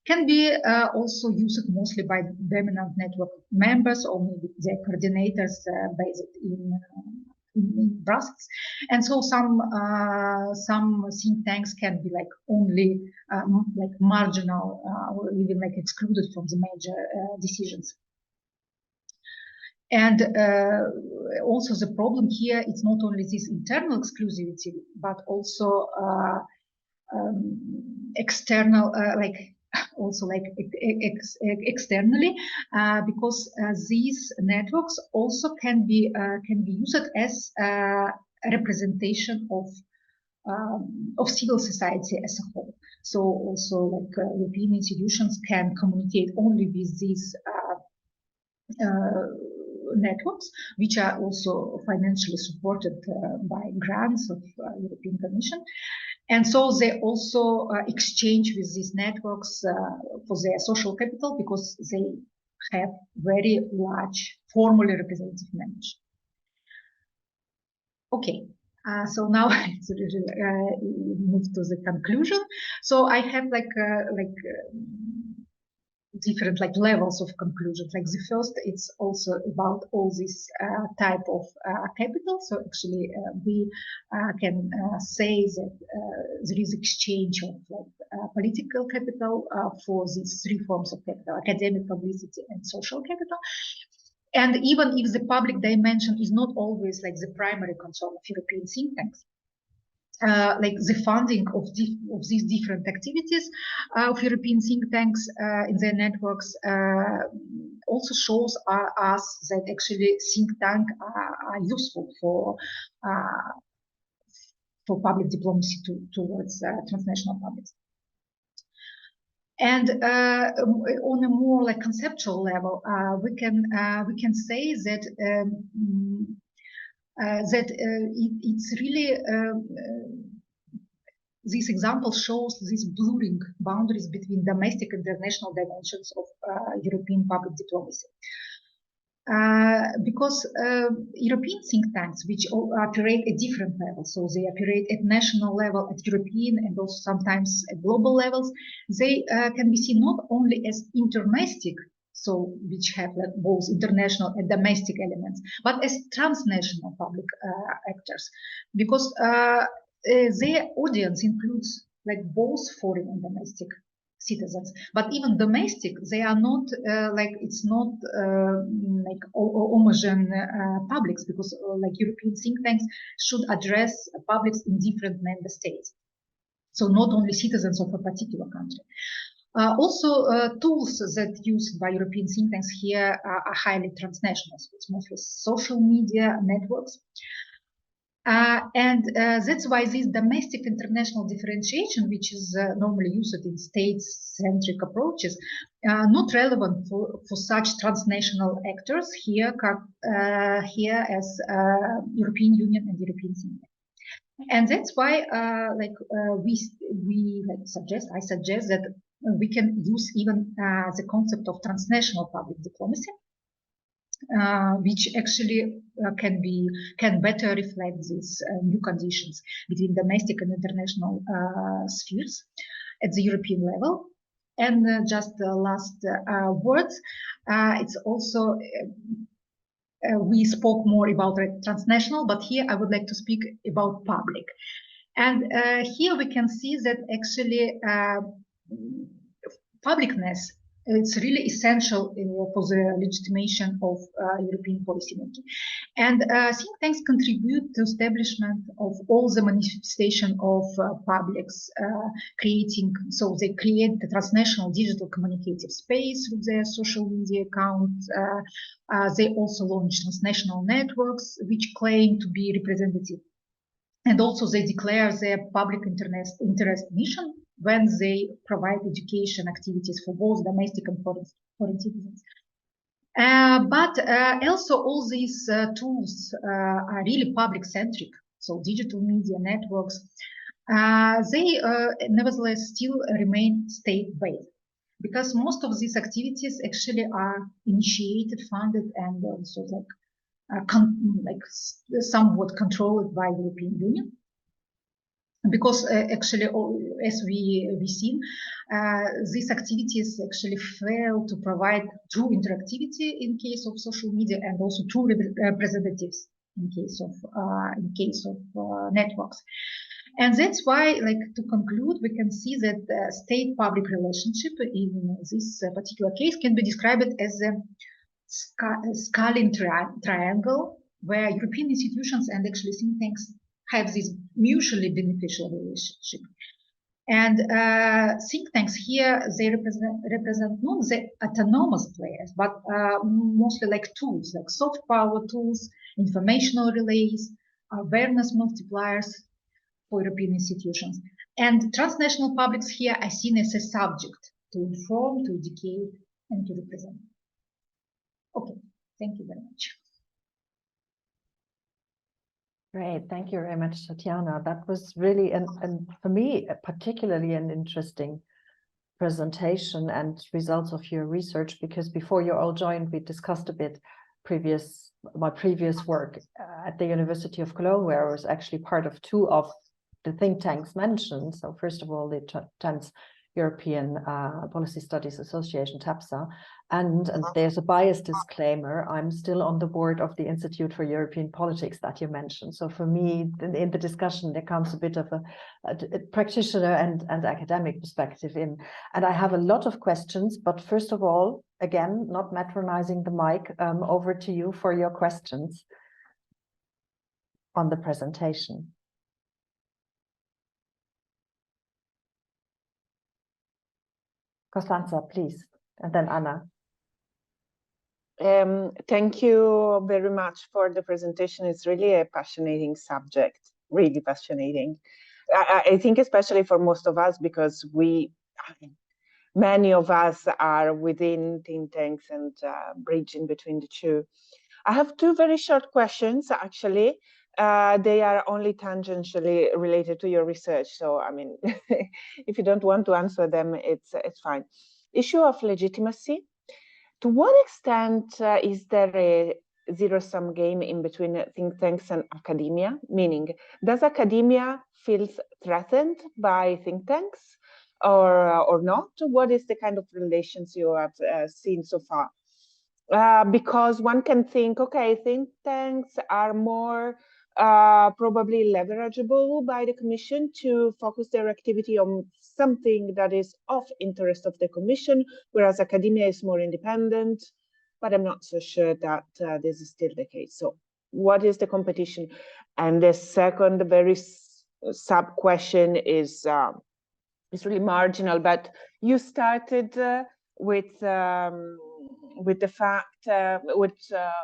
can be also used mostly by dominant network members or maybe their coordinators based in Brussels. And so some think tanks can be like only like marginal or even like excluded from the major decisions. And also the problem here is not only this internal exclusivity, but also external, like also like externally, because these networks also can be used as a representation of civil society as a whole. So also like European institutions can communicate only with these networks, which are also financially supported by grants of European Commission. And so they also exchange with these networks for their social capital because they have very large formally representative members. Okay, so now it's move to the conclusion. So I have different like levels of conclusions. Like the first, it's also about all this type of capital. So actually, we can say that there is exchange of political capital for these three forms of capital: academic, publicity, and social capital. And even if the public dimension is not always like the primary concern of European think tanks, like the funding of these different activities of European think tanks in their networks also shows us that actually think tanks are useful for public diplomacy towards transnational publics. And on a more like conceptual level, we can say that it's really this example shows these blurring boundaries between domestic and international dimensions of European public diplomacy. Because European think tanks, which operate at different levels, so they operate at national level, at European, and also sometimes at global levels, they can be seen not only as interdomestic, so which have like both international and domestic elements, but as transnational public actors, because their audience includes like both foreign and domestic citizens, but even domestic, they are not like it's not like homogeneous publics, because like European think tanks should address publics in different member states, so not only citizens of a particular country. Also, tools that used by European think tanks here are highly transnational. So it's mostly social media networks. And that's why this domestic international differentiation, which is normally used in state-centric approaches, not relevant for such transnational actors here as European Union and European think tanks. And that's why, I suggest that we can use even the concept of transnational public diplomacy, which actually can better reflect these new conditions between domestic and international spheres at the European level. And just the last words, it's also, we spoke more about transnational, but here I would like to speak about public. And here we can see that actually publicness, it's really essential for the legitimation of European policymaking. And think tanks contribute to establishment of all the manifestation of publics creating, so they create the transnational digital communicative space with their social media accounts. They also launch transnational networks which claim to be representative. And also they declare their public interest mission when they provide education activities for both domestic and foreign citizens. But also all these tools are really public-centric, so digital media networks, they nevertheless still remain state-based, because most of these activities actually are initiated, funded, and also somewhat controlled by the European Union. Because actually, as we've seen, these activities actually fail to provide true interactivity in case of social media, and also true representatives in case of networks. And that's why, like, to conclude, we can see that the state-public relationship in this particular case can be described as a scaling triangle, where European institutions and actually think tanks have this mutually beneficial relationship. And think tanks here, they represent not the autonomous players, but mostly like tools, like soft power tools, informational relays, awareness multipliers for European institutions. And transnational publics here are seen as a subject to inform, to educate, and to represent. Okay, thank you very much. Great, thank you very much, Tatyana. That was really, and for me, particularly an interesting presentation and results of your research, because before you all joined, we discussed a bit my previous work at the University of Cologne, where I was actually part of two of the think tanks mentioned. So first of all, the Trans-European Policy Studies Association, TAPSA, and there's a bias disclaimer. I'm still on the board of the Institute for European Politics that you mentioned. So for me, in the discussion, there comes a bit of a practitioner and academic perspective in. And I have a lot of questions, but first of all, again, not matronizing the mic, over to you for your questions on the presentation. Constanza, please, and then Anna. Thank you very much for the presentation. It's really a fascinating subject, really fascinating. I think especially for most of us, because many of us are within think tanks and bridging between the two. I have two very short questions, actually. They are only tangentially related to your research. So, I mean, if you don't want to answer them, it's fine. Issue of legitimacy. To what extent is there a zero-sum game in between think tanks and academia? Meaning, does academia feel threatened by think tanks or not? What is the kind of relations you have seen so far? Because one can think, okay, think tanks are more probably leverageable by the Commission to focus their activity on something that is of interest of the Commission, whereas academia is more independent, but I'm not so sure that this is still the case. So what is the competition? And the second very sub question is really marginal, but you started with the fact,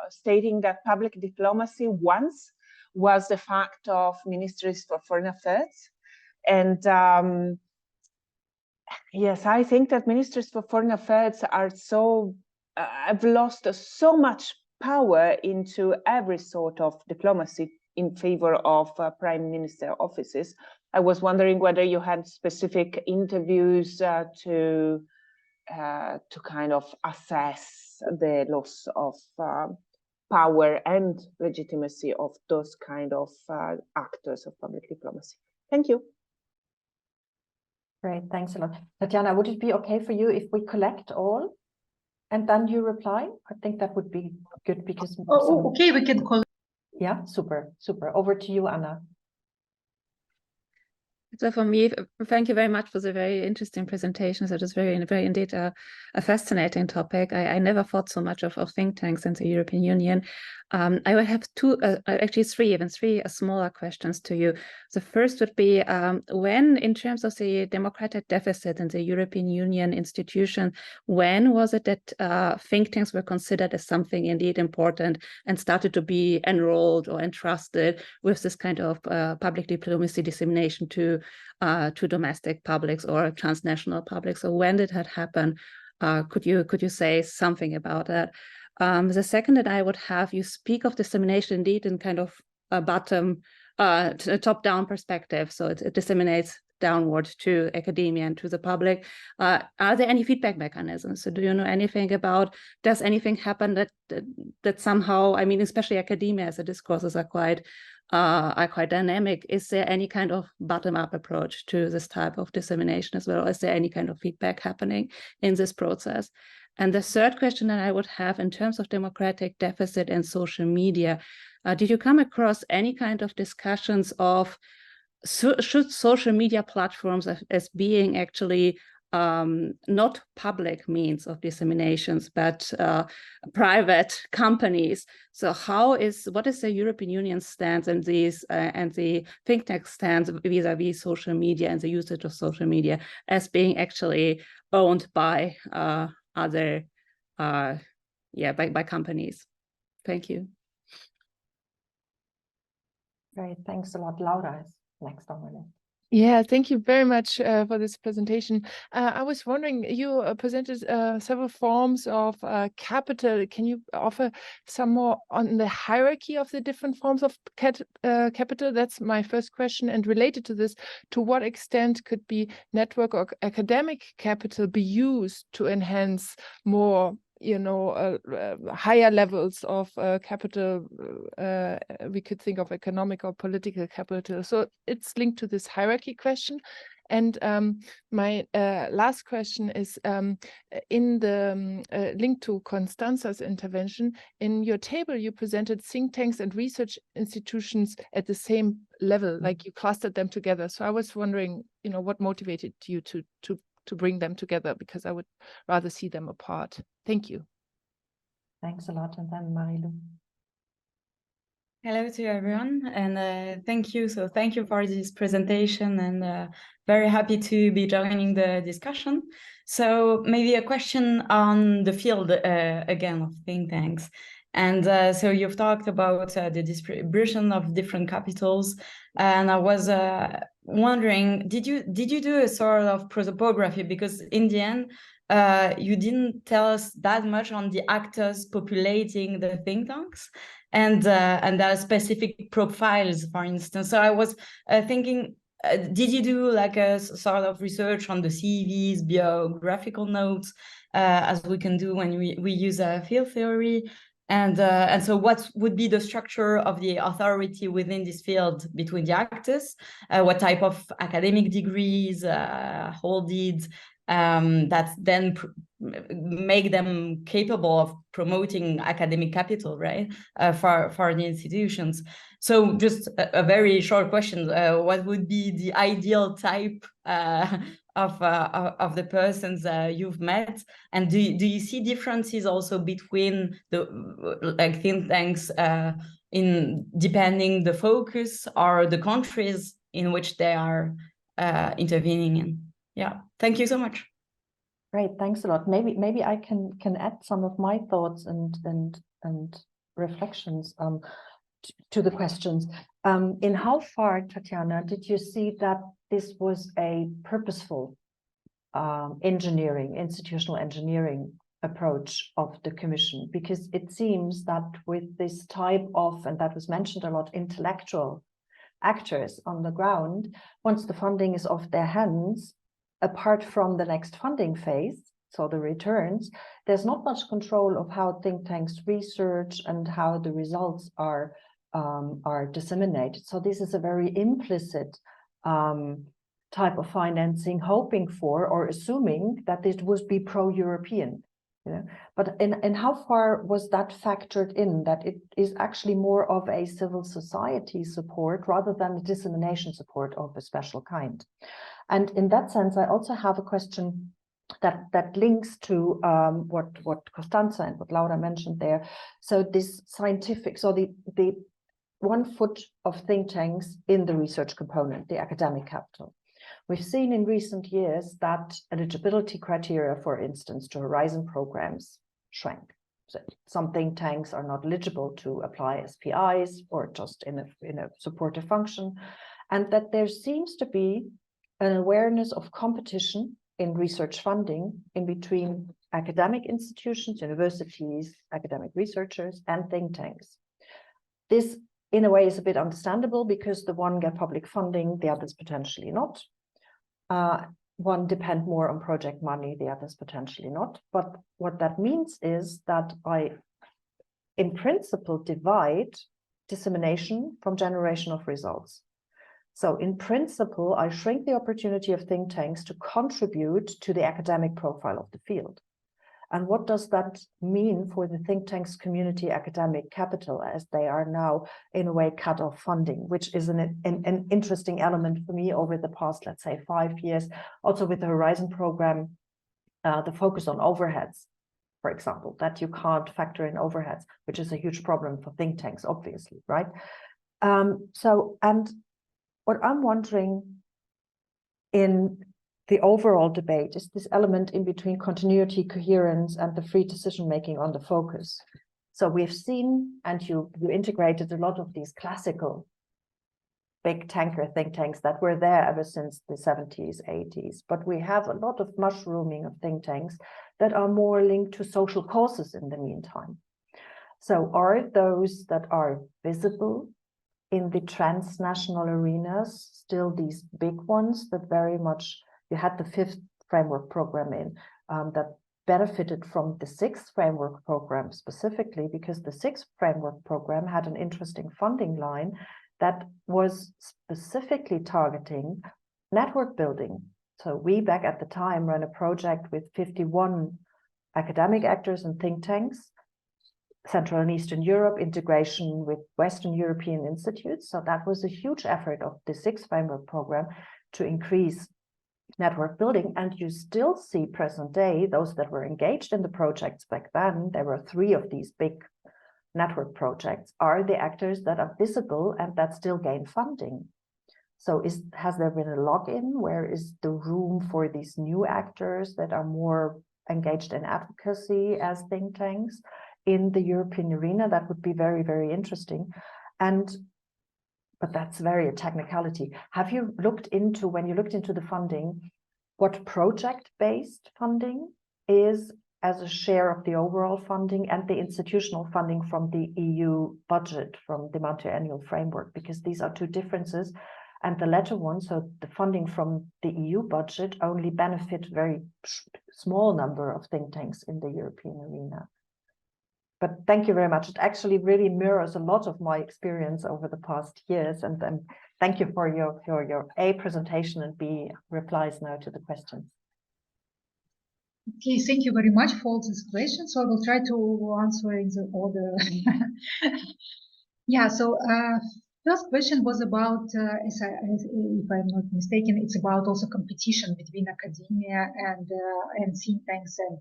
stating that public diplomacy once was the fact of ministries for foreign affairs. And yes, I think that ministries for foreign affairs are have lost so much power into every sort of diplomacy in favor of prime minister offices. I was wondering whether you had specific interviews to kind of assess the loss of power and legitimacy of those kind of actors of public diplomacy. Thank you. Great, thanks a lot. Tatyana, would it be okay for you if we collect all and then you reply? I think that would be good because... Okay, we can call. Yeah, super, super. Over to you, Anna. So for me, thank you very much for the very interesting presentations. It is very indeed a fascinating topic. I never thought so much of think tanks in the European Union. I will have actually three smaller questions to you. The first would be when, in terms of the democratic deficit in the European Union institution, when was it that think tanks were considered as something indeed important and started to be enrolled or entrusted with this kind of public diplomacy dissemination to domestic publics or transnational publics? So when did that happen? Could you say something about that? The second that I would have, you speak of dissemination indeed in kind of a top-down perspective. So it disseminates downward to academia and to the public. Are there any feedback mechanisms? So do you know anything about, does anything happen that somehow, I mean, especially academia as the discourses are quite dynamic. Is there any kind of bottom-up approach to this type of dissemination as well? Or is there any kind of feedback happening in this process? And the third question that I would have in terms of democratic deficit and social media, did you come across any kind of discussions of should social media platforms as being actually not public means of disseminations, but private companies? So what is the European Union stance and the think tank stance vis-a-vis social media and the usage of social media as being actually owned by other by companies? Thank you. Great, thanks a lot. Laura is next on the list. Yeah, thank you very much for this presentation. I was wondering, you presented several forms of capital. Can you offer some more on the hierarchy of the different forms of capital? That's my first question. And related to this, to what extent could be network or academic capital be used to enhance more, higher levels of capital? We could think of economic or political capital. So it's linked to this hierarchy question. And my last question is in the link to Constanza's intervention. In your table, you presented think tanks and research institutions at the same level, like you clustered them together. So I was wondering, what motivated you to bring them together, because I would rather see them apart. Thank you. Thanks a lot. And then Marilu. Hello to everyone, and thank you. So thank you for this presentation, and very happy to be joining the discussion. So maybe a question on the field again of think tanks. And so you've talked about the distribution of different capitals, and I was wondering, did you do a sort of prosopography? Because in the end, you didn't tell us that much on the actors populating the think tanks, and there are specific profiles, for instance. So I was thinking, did you do like a sort of research on the CVs, biographical notes, as we can do when we use field theory? And so what would be the structure of the authority within this field between the actors? What type of academic degrees, holded, that then make them capable of promoting academic capital, right, for the institutions? So just a very short question, what would be the ideal type of the persons you've met? And do you see differences also between the think tanks in depending the focus or the countries in which they are intervening in? Yeah, thank you so much. Great, thanks a lot. Maybe I can add some of my thoughts and reflections to the questions. In how far, Tatyana, did you see that this was a purposeful institutional engineering approach of the Commission? Because it seems that with this type of, and that was mentioned a lot, intellectual actors on the ground, once the funding is off their hands, apart from the next funding phase, so the returns, there's not much control of how think tanks research and how the results are disseminated. So this is a very implicit type of financing, hoping for or assuming that it would be pro-European. But in how far was that factored in, that it is actually more of a civil society support rather than a dissemination support of a special kind? And in that sense, I also have a question that links to what Costanza and what Laura mentioned there. So this scientific, so the 1 foot of think tanks in the research component, the academic capital. We've seen in recent years that eligibility criteria, for instance, to Horizon programs shrank. So some think tanks are not eligible to apply as PIs or just in a supportive function, and that there seems to be an awareness of competition in research funding in between academic institutions, universities, academic researchers, and think tanks. This, in a way, is a bit understandable because the one get public funding, the others potentially not. One depend more on project money, the others potentially not. But what that means is that I, in principle, divide dissemination from generation of results. So in principle, I shrink the opportunity of think tanks to contribute to the academic profile of the field. And what does that mean for the think tanks community academic capital, as they are now in a way cut off funding, which is an interesting element for me over the past, let's say, 5 years. Also with the Horizon program, the focus on overheads, for example, that you can't factor in overheads, which is a huge problem for think tanks, obviously, right? And what I'm wondering in the overall debate is this element in between continuity, coherence, and the free decision-making on the focus. So we've seen, and you integrated a lot of these classical big tanker think tanks that were there ever since the 70s, 80s, but we have a lot of mushrooming of think tanks that are more linked to social causes in the meantime. So are those that are visible in the transnational arenas still these big ones that very much, you had the 5th framework program in, that benefited from the 6th framework program specifically because the 6th framework program had an interesting funding line that was specifically targeting network building. So we back at the time ran a project with 51 academic actors and think tanks, Central and Eastern Europe, integration with Western European institutes. So that was a huge effort of the 6th framework program to increase network building. And you still see present day, those that were engaged in the projects back then, there were 3 of these big network projects, are the actors that are visible and that still gain funding. So has there been a login? Where is the room for these new actors that are more engaged in advocacy as think tanks in the European arena? That would be very, very interesting. But that's very a technicality. Have you looked into, when you looked into the funding, what project-based funding is as a share of the overall funding and the institutional funding from the EU budget, from the multi-annual framework? Because these are 2 differences. And the latter one, so the funding from the EU budget, only benefit very small number of think tanks in the European arena. But thank you very much. It actually really mirrors a lot of my experience over the past years. And thank you for your A, presentation, and B, replies now to the questions. Okay, thank you very much for all these questions. So I will try to answer in the order. Yeah, so first question was about, if I'm not mistaken, it's about also competition between academia and think tanks. And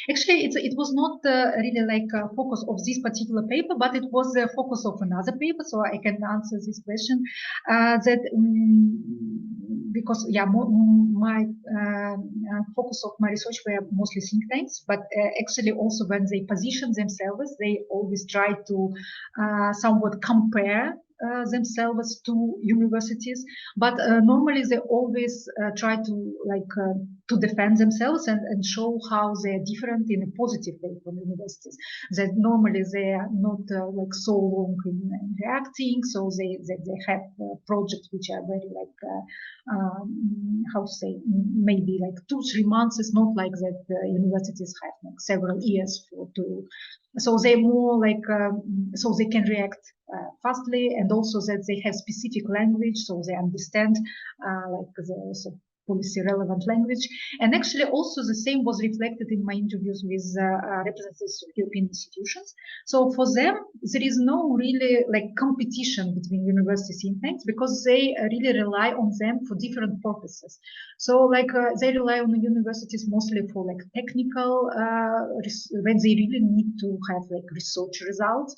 actually, it was not really like a focus of this particular paper, but it was the focus of another paper. So I can answer this question because yeah, my focus of my research were mostly think tanks, but actually also when they position themselves, they always try to somewhat compare themselves to universities, but normally they always try to to defend themselves and show how they're different in a positive way from universities. That normally they are not like so long in reacting, so they have projects which are very how to say, maybe like 2-3 months. It's not like that universities have like several years so they more like so they can react fastly, and also that they have specific language, so they understand like the policy relevant language. And actually also the same was reflected in my interviews with representatives of European institutions. So for them, there is no really like competition between university think tanks, because they really rely on them for different purposes. So like they rely on the universities mostly for like technical, when they really need to have like research results.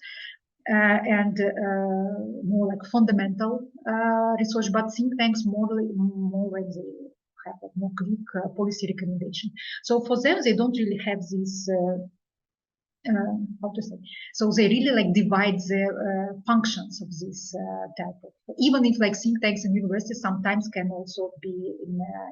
And more like fundamental research, but think tanks more when they have a more quick policy recommendation. So for them, they don't really have this how to say, so they really like divide the functions of this type of, even if like think tanks and universities sometimes can also be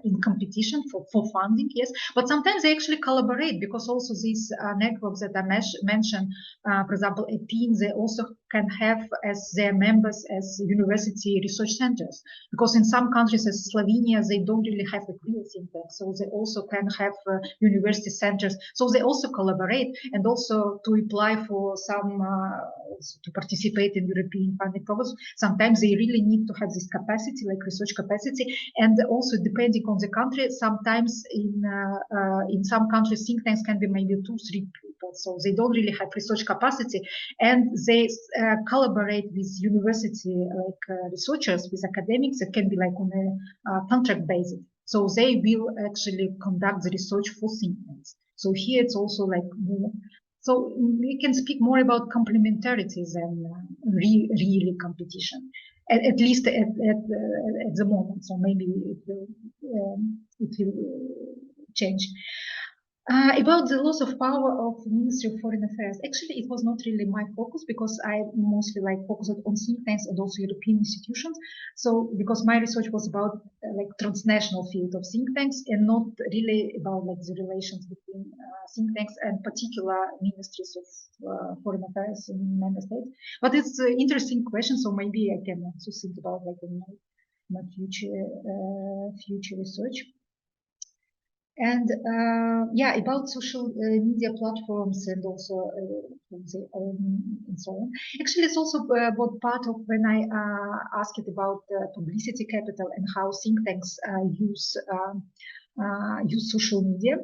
in competition for funding, yes, but sometimes they actually collaborate, because also these networks that I mentioned, for example, EPIN, they also can have as their members as university research centers, because in some countries as Slovenia, they don't really have a real think tank, so they also can have university centers, so they also collaborate, and also to apply for some to participate in European funding programs. Sometimes they really need to have this capacity, like research capacity, and also depending on the country, sometimes in some countries think tanks can be maybe 2-3 people, so they don't really have research capacity, and they collaborate with university like researchers, with academics. It can be like on a contract basis, so they will actually conduct the research for think tanks. So here it's also like more. So we can speak more about complementarities than really competition, at least at the moment. So maybe it will change. About the loss of power of Ministry of Foreign Affairs, actually it was not really my focus, because I mostly like focused on think tanks and also European institutions. So because my research was about like transnational field of think tanks, and not really about like the relations between think tanks and particular ministries of foreign affairs in member states. But it's an interesting question, so maybe I can also think about like in my future research. And yeah, about social media platforms and also and so on. Actually, it's also what part of when I asked about publicity capital and how think tanks use social media.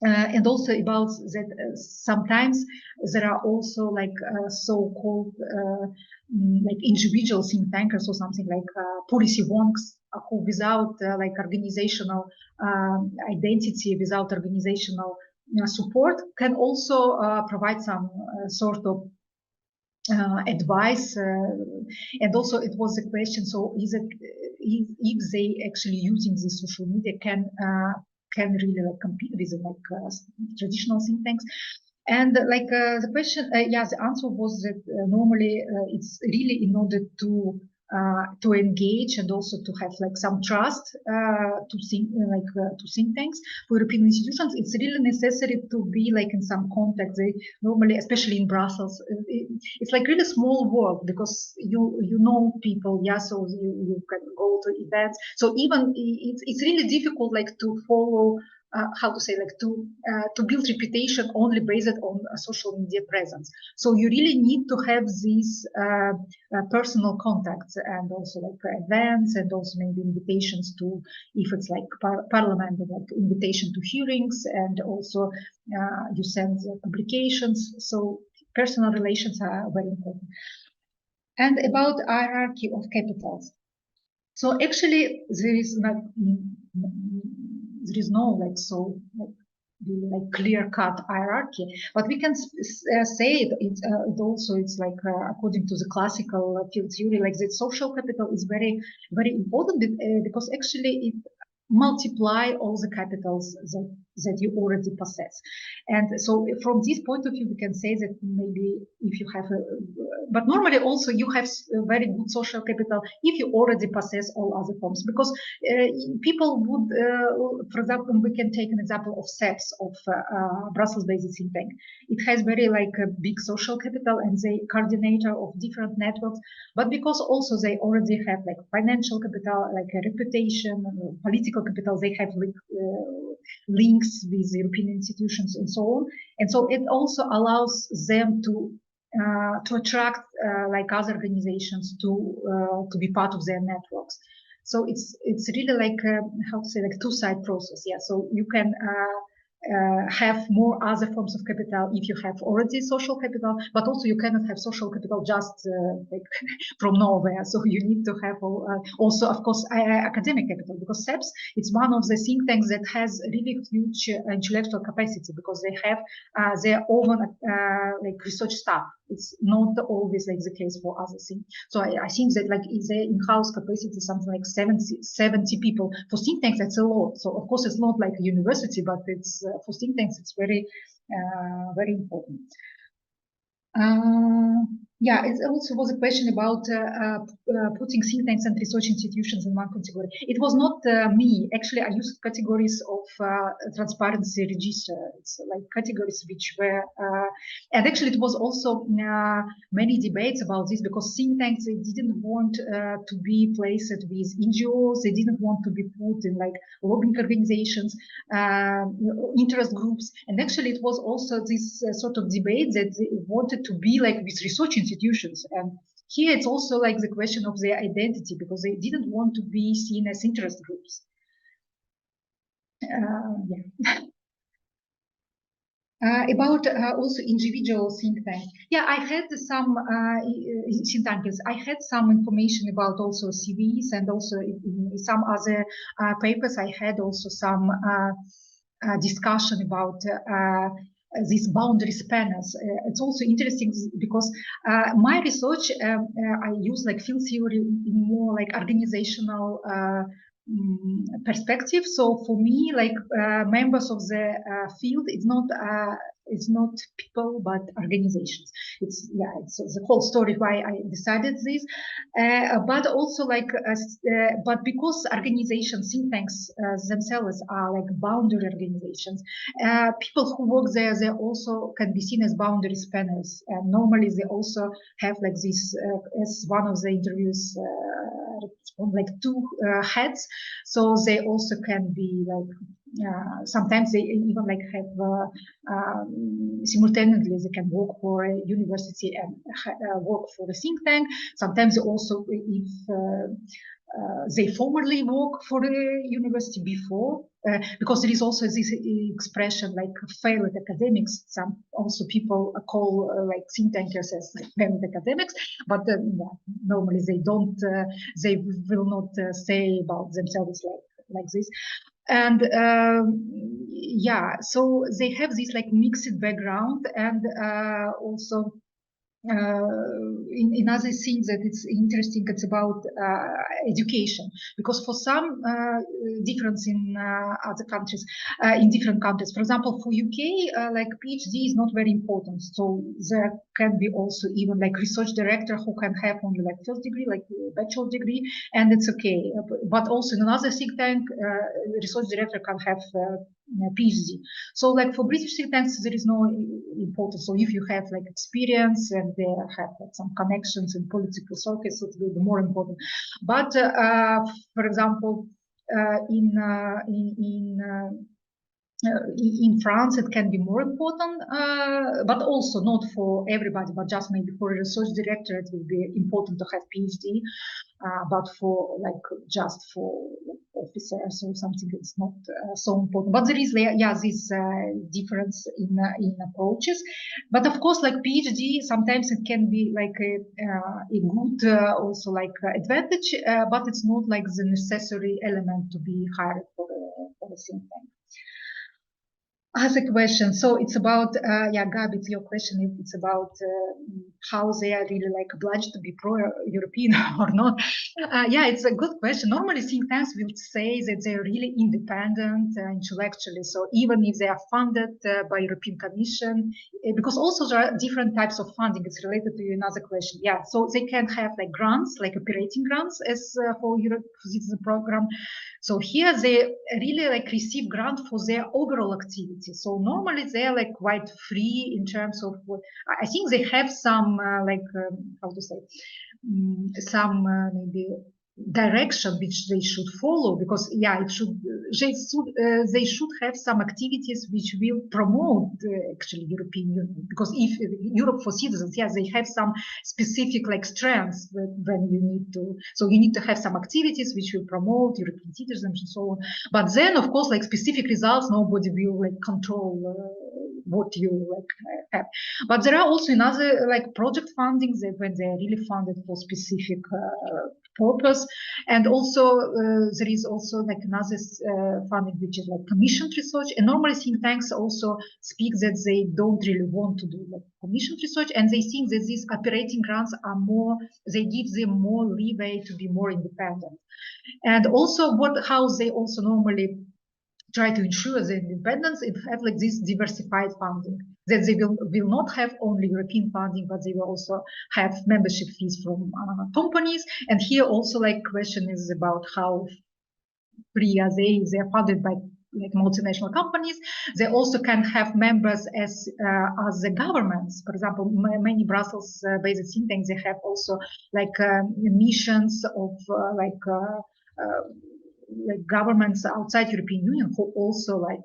And also about that sometimes there are also like so-called like individual think tankers or something like policy wonks, who without like organizational identity, without organizational support, can also provide some sort of advice. And also it was a question, so is it if they actually using this social media can really like compete with like traditional think tanks? And like the question, yeah, the answer was that normally it's really in order to engage and also to have like some trust to think tanks for European institutions. It's really necessary to be like in some contact. They normally, especially in Brussels, it's like really small world, because you know people, yeah, so you can go to events. So even it's really difficult like to follow. How to say, like to build reputation only based on a social media presence. So you really need to have these personal contacts, and also like events, and also maybe invitations to, if it's like parliament, like invitation to hearings, and also you send publications. So personal relations are very important. And about hierarchy of capitals. So actually there is not. There is no like so like clear-cut hierarchy, but we can say it also it's like according to the classical field theory, like the social capital is very very important because actually it multiply all the capitals that that you already possess. And so from this point of view, we can say that maybe if you have but normally also you have a very good social capital if you already possess all other forms, because people would, for example, we can take an example of SEPS, of Brussels-based think tank. It has very like a big social capital and they coordinator of different networks, but because also they already have like financial capital, like a reputation, political capital, they have like, links with European institutions and so on. And so it also allows them to attract like other organizations to be part of their networks. So it's really like how to say, like two-side process. Yeah. So you can have more other forms of capital if you have already social capital, but also you cannot have social capital just like from nowhere. So you need to have also, of course, academic capital, because SEPS, it's one of the think tanks that has really huge intellectual capacity, because they have their own like research staff. It's not always like the case for other things. So I think that like is their in-house capacity something like 70 people. For think tanks, that's a lot. So of course it's not like a university, but it's for think tanks it's very very important. Yeah, it also was a question about putting think tanks and research institutions in one category. It was not me. Actually, I used categories of transparency register. It's like categories which were, and actually it was also many debates about this, because think tanks, they didn't want to be placed with NGOs. They didn't want to be put in like lobbying organizations, interest groups. And actually it was also this sort of debate that they wanted to be like with research institutions. And here it's also like the question of their identity, because they didn't want to be seen as interest groups. Yeah. About also individual think tanks. Yeah, I had some think tanks. I had some information about also CVs, and also in some other papers I had also some discussion about these boundary spanners. It's also interesting because my research, I use like field theory in more like organizational perspective. So for me, like members of the field, it's not people but organizations. It's the whole story why I decided this. But also like but because organizations, think tanks themselves are like boundary organizations, people who work there, they also can be seen as boundary spanners, and normally they also have like this as one of the interviews like two heads, so they also can be like sometimes they even like have simultaneously they can work for a university and work for a think tank. Sometimes they also, if they formerly work for the university before, because there is also this expression like failed academics. Some also people call like think tankers as failed academics, but normally they don't, they will not say about themselves like this. And yeah, so they have this like mixed background, and also in other things that it's interesting, it's about education, because for some difference in other countries, in different countries, for example, for UK, like PhD is not very important. So there can be also even like research director who can have only like first degree, like bachelor degree, and it's okay. But also in another think tank, research director can have PhD. So like for British think tanks, there is no importance. So if you have like experience and they have like, some connections in political circuits, it will be more important. But for example, in France, it can be more important, but also not for everybody, but just maybe for a research director, it will be important to have PhD, but for like just for officers or something, it's not so important. But there is, yeah, this difference in approaches. But of course, like PhD, sometimes it can be like a good also like advantage, but it's not like the necessary element to be hired for a think tank. As a question, so it's about Gabi, it's your question. It's about how they are really like obliged to be pro-European or not. It's a good question. Normally, think tanks will say that they're really independent intellectually. So even if they are funded by European Commission, because also there are different types of funding. It's related to another question. Yeah, so they can have like grants, like operating grants, as for Europe Citizen Program. So here they really like receive grant for their overall activity. So normally they're like quite free in terms of what I think they have some some maybe direction which they should follow, because they should have some activities which will promote actually European Union, because if Europe for citizens, they have some specific like strengths when you need to, so you need to have some activities which will promote European citizens and so on. But then of course like specific results nobody will like control what you like have. But there are also another like project funding that when they are really funded for specific purpose, and also there is also like another funding which is like commissioned research. And normally think tanks also speak that they don't really want to do like commissioned research, and they think that these operating grants are more, they give them more leeway to be more independent. And also how they also normally try to ensure the independence, it have like this diversified funding, that they will not have only European funding, but they will also have membership fees from companies. And here also like question is about how free are they are funded by like multinational companies. They also can have members as the governments. For example, many Brussels-based think tanks, they have also like missions of like governments outside European Union who also like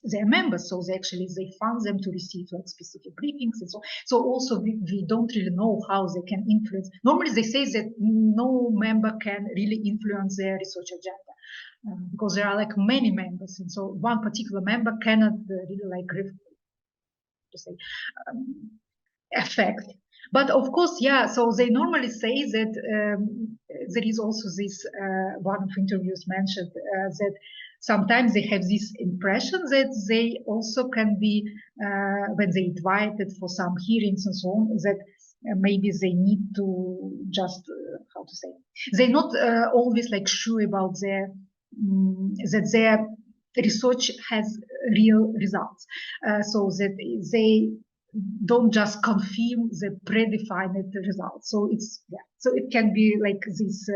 their members, so they fund them to receive like specific briefings and so. So also we don't really know how they can influence. Normally they say that no member can really influence their research agenda because there are like many members, and so one particular member cannot really like affect. But of course, so they normally say that there is also this, one of interviews mentioned that sometimes they have this impression that they also can be, when they invited for some hearings and so on, that maybe they need to just, they're not always like sure about that their research has real results. So that they don't just confirm the predefined results. So it's so it can be like this.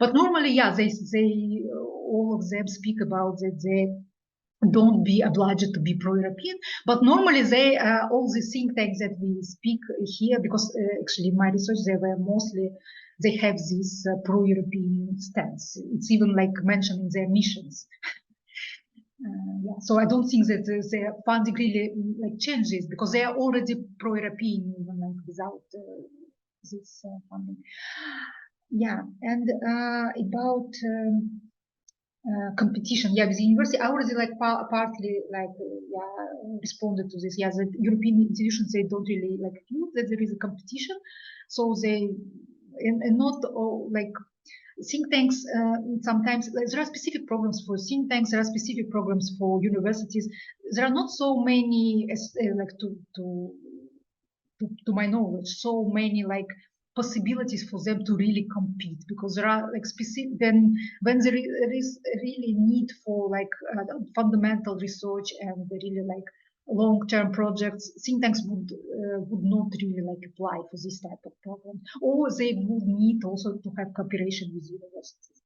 But normally, they all of them speak about that they don't be obliged to be pro-European. But normally, they all the think tanks that we speak here, because actually my research they were mostly they have this pro-European stance. It's even like mentioned in their missions. So I don't think that their funding really like changes, because they are already pro-European even like without this funding. And about competition, with the university, I already like partly like responded to this. The European institutions, they don't really like feel that there is a competition, so they and not all like. Think tanks, sometimes there are specific programs for think tanks, there are specific programs for universities. There are not so many, like to my knowledge, so many like possibilities for them to really compete, because there are like specific, when there is really need for like fundamental research and really like long-term projects, think tanks would not really like apply for this type of program, or they would need also to have cooperation with universities.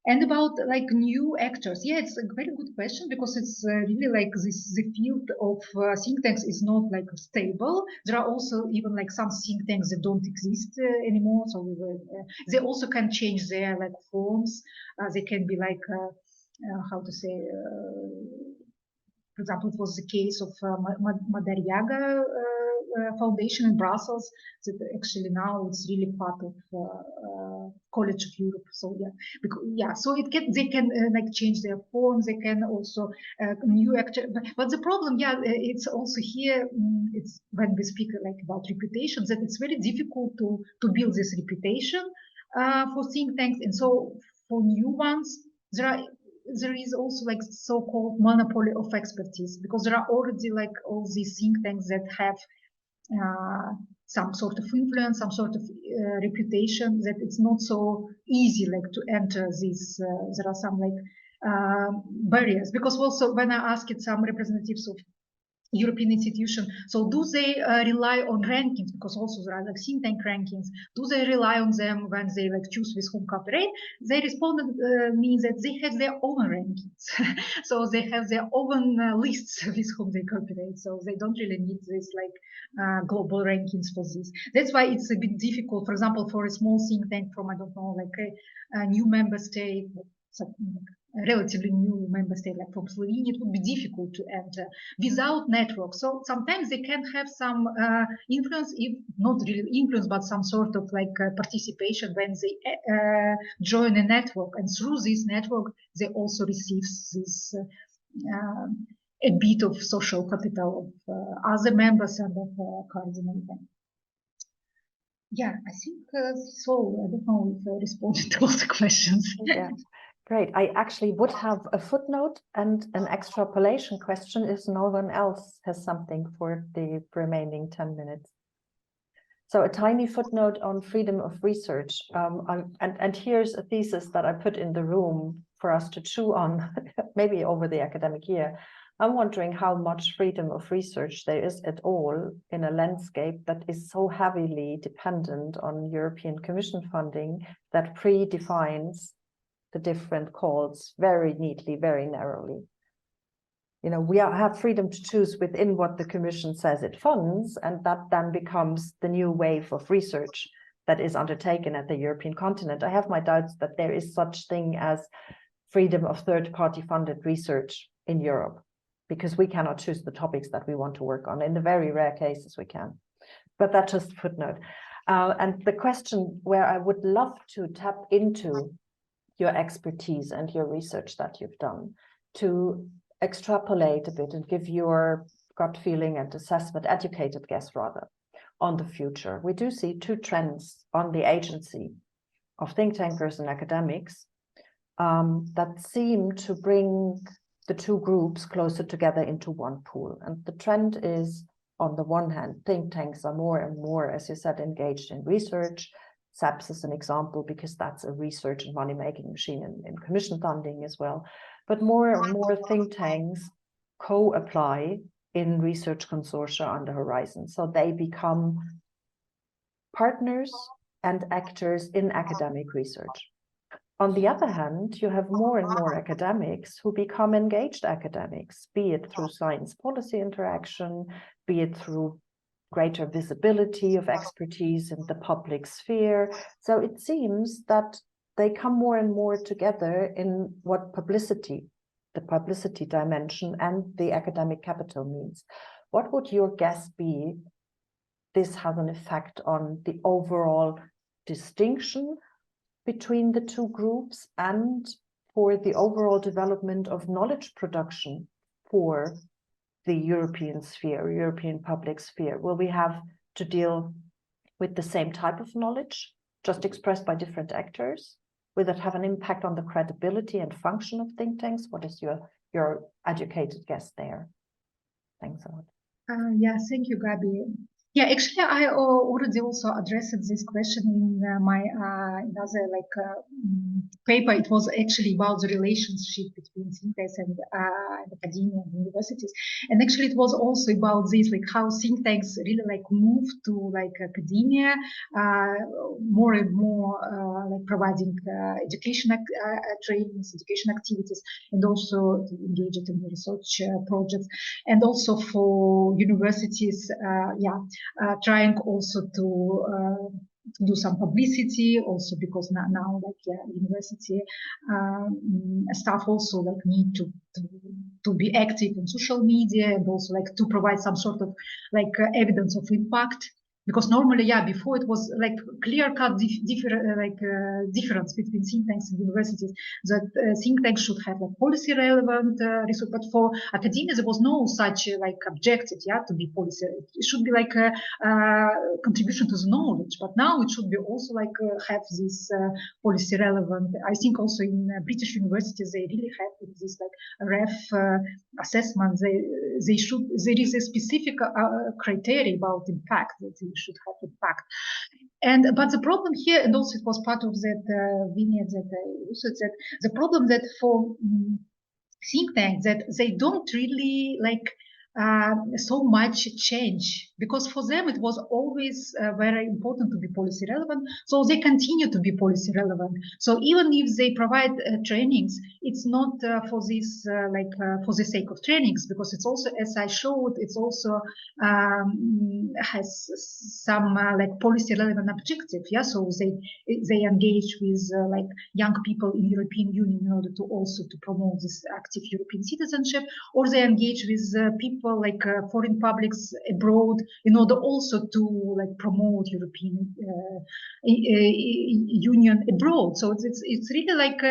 And about like new actors, it's a very good question, because it's really like the field of think tanks is not like stable. There are also even like some think tanks that don't exist anymore, so they also can change their like forms. They can be like for example, it was the case of Madariaga Foundation in Brussels, that actually now it's really part of College of Europe. So so they can like change their forms. They can also new actor. But the problem, it's also here. It's when we speak like about reputation, that it's very difficult to build this reputation for think tanks, and so for new ones, there are there is also like so-called monopoly of expertise, because there are already like all these think tanks that have some sort of influence, some sort of reputation, that it's not so easy like to enter this. There are some like barriers, because also when I asked some representatives of European institution, so do they rely on rankings, because also there are like think tank rankings, do they rely on them when they like choose with whom cooperate? They responded me that they have their own rankings. So they have their own lists with whom they cooperate, so they don't really need this like global rankings for this. That's why it's a bit difficult, for example, for a small think tank from, I don't know, like a new member state, something like a relatively new member state like from Slovenia, it would be difficult to enter without network. So sometimes they can have some influence, if not really influence, but some sort of like participation when they join a network, and through this network they also receive this a bit of social capital of other members and of coordinating. Yeah, I think that's all. I don't know if I responded to all the questions. Yeah. Great. I actually would have a footnote and an extrapolation question if no one else has something for the remaining 10 minutes. So a tiny footnote on freedom of research. And here's a thesis that I put in the room for us to chew on, maybe over the academic year. I'm wondering how much freedom of research there is at all in a landscape that is so heavily dependent on European Commission funding that predefines the different calls very neatly, very narrowly. You know, we have freedom to choose within what the Commission says it funds, and that then becomes the new wave of research that is undertaken at the European continent. I have my doubts that there is such thing as freedom of third-party funded research in Europe, because we cannot choose the topics that we want to work on. In the very rare cases we can, but that's just a footnote. And the question where I would love to tap into your expertise and your research that you've done to extrapolate a bit and give your gut feeling and assessment, educated guess rather, on the future. We do see two trends on the agency of think tankers and academics that seem to bring the two groups closer together into one pool. And the trend is, on the one hand, think tanks are more and more, as you said, engaged in research. SAPS is an example because that's a research and money-making machine in Commission funding as well. But more and more think tanks co-apply in research consortia on the horizon. So they become partners and actors in academic research. On the other hand, you have more and more academics who become engaged academics, be it through science policy interaction, be it through greater visibility of expertise in the public sphere. So it seems that they come more and more together in what publicity, the publicity dimension and the academic capital means. What would your guess be this has an effect on the overall distinction between the two groups and for the overall development of knowledge production for the European sphere, European public sphere? Will we have to deal with the same type of knowledge, just expressed by different actors? Will it have an impact on the credibility and function of think tanks? What is your educated guess there? Thanks a lot. Yeah, thank you, Gabi. Yeah, actually, I already also addressed this question in my another paper. It was actually about the relationship between think tanks and academia and universities. And actually, it was also about this, like how think tanks really like move to like academia more and more, like providing education trainings, education activities, and also to engage it in research projects, and also for universities, trying also to do some publicity, also because now university staff also like need to be active on social media, and also like to provide some sort of like evidence of impact Because normally, before it was like clear-cut difference between think tanks and universities, that think tanks should have like policy-relevant research, but for academia there was no such objective, to be policy. It should be like a contribution to the knowledge, but now it should be also like have this policy-relevant. I think also in British universities they really have this like ref assessment. There is a specific criteria about impact, that you should have impact. But the problem here, and also it was part of that vignette that I also said, the problem that for think tanks that they don't really like so much change, because for them it was always very important to be policy relevant, so they continue to be policy relevant. So even if they provide trainings, it's not for this for the sake of trainings, because it's also, as I showed, it's also has some like policy relevant objective. So they engage with like young people in European Union in order to also to promote this active European citizenship, or they engage with people like foreign publics abroad in order also to like promote European Union abroad. So it's really like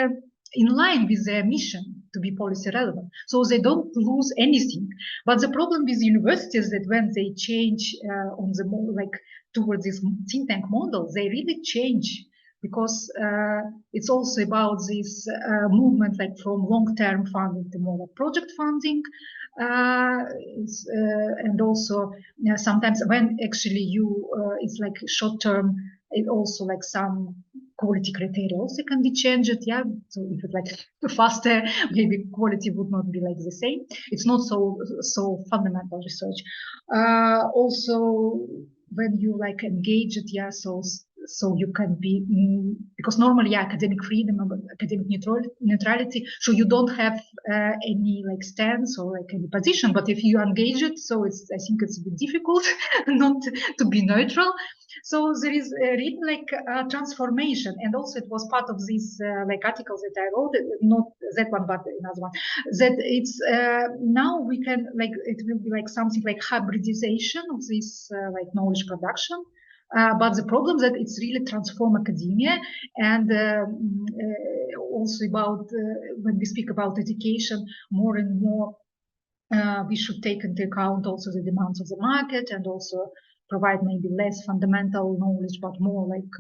in line with their mission to be policy relevant. So they don't lose anything. But the problem with universities that when they change on the like towards this think tank model, they really change, because it's also about this movement like from long-term funding to more like project funding. And also sometimes when actually you it's like short-term, it also like some quality criteria also can be changed. So if it's like faster, maybe quality would not be like the same. It's not so fundamental research. Also when you like engage it, so you can be, because normally academic freedom, academic neutrality, so you don't have any like stance or like any position, but if you engage it, so I think it's a bit difficult not to be neutral. So there is really like a transformation, and also it was part of these like articles that I wrote, not that one but another one, that it's now we can like, it will be like something like hybridization of this like knowledge production. But the problem that it's really transform academia, and also about when we speak about education, more and more we should take into account also the demands of the market, and also provide maybe less fundamental knowledge, but more like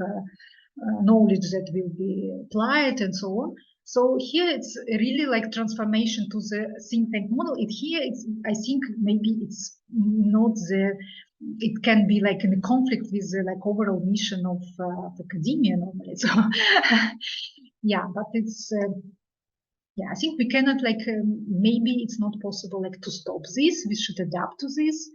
knowledge that will be applied and so on. So here it's really like transformation to the think tank model. I think maybe it's not it can be like in a conflict with the like overall mission of academia normally. So but it's I think we cannot like maybe it's not possible like to stop this. We should adapt to this.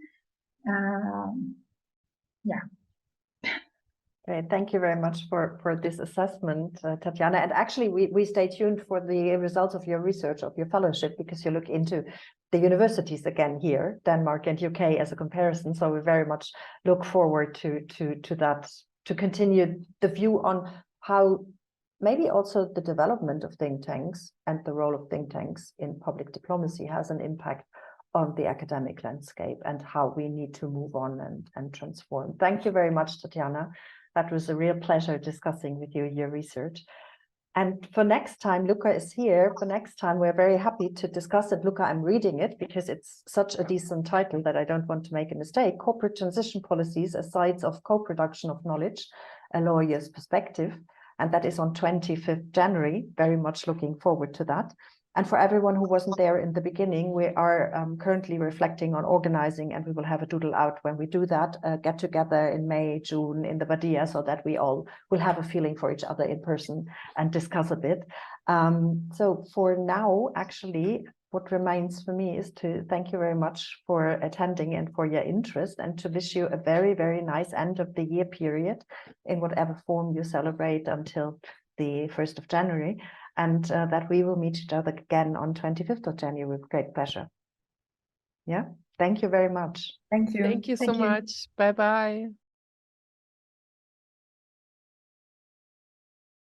Great, thank you very much for this assessment, Tatyana. And actually, we stay tuned for the results of your research, of your fellowship, because you look into the universities again here, Denmark and UK, as a comparison. So we very much look forward to that, to continue the view on how maybe also the development of think tanks and the role of think tanks in public diplomacy has an impact on the academic landscape, and how we need to move on and transform. Thank you very much, Tatyana. That was a real pleasure discussing with you your research. And for next time, Luca is here. For next time, we're very happy to discuss it. Luca, I'm reading it because it's such a decent title that I don't want to make a mistake. Corporate Transition Policies, as Sides of Co-Production of Knowledge, a Lawyer's Perspective. And that is on 25th January. Very much looking forward to that. And for everyone who wasn't there in the beginning, we are currently reflecting on organizing, and we will have a doodle out when we do that, get together in May, June in the Badia, so that we all will have a feeling for each other in person and discuss a bit. So for now, actually, what remains for me is to thank you very much for attending and for your interest, and to wish you a very, very nice end of the year period in whatever form you celebrate until the 1st of January. And that we will meet each other again on 25th of January with great pleasure. Thank you very much. Thank you. Thank you so much. Bye-bye.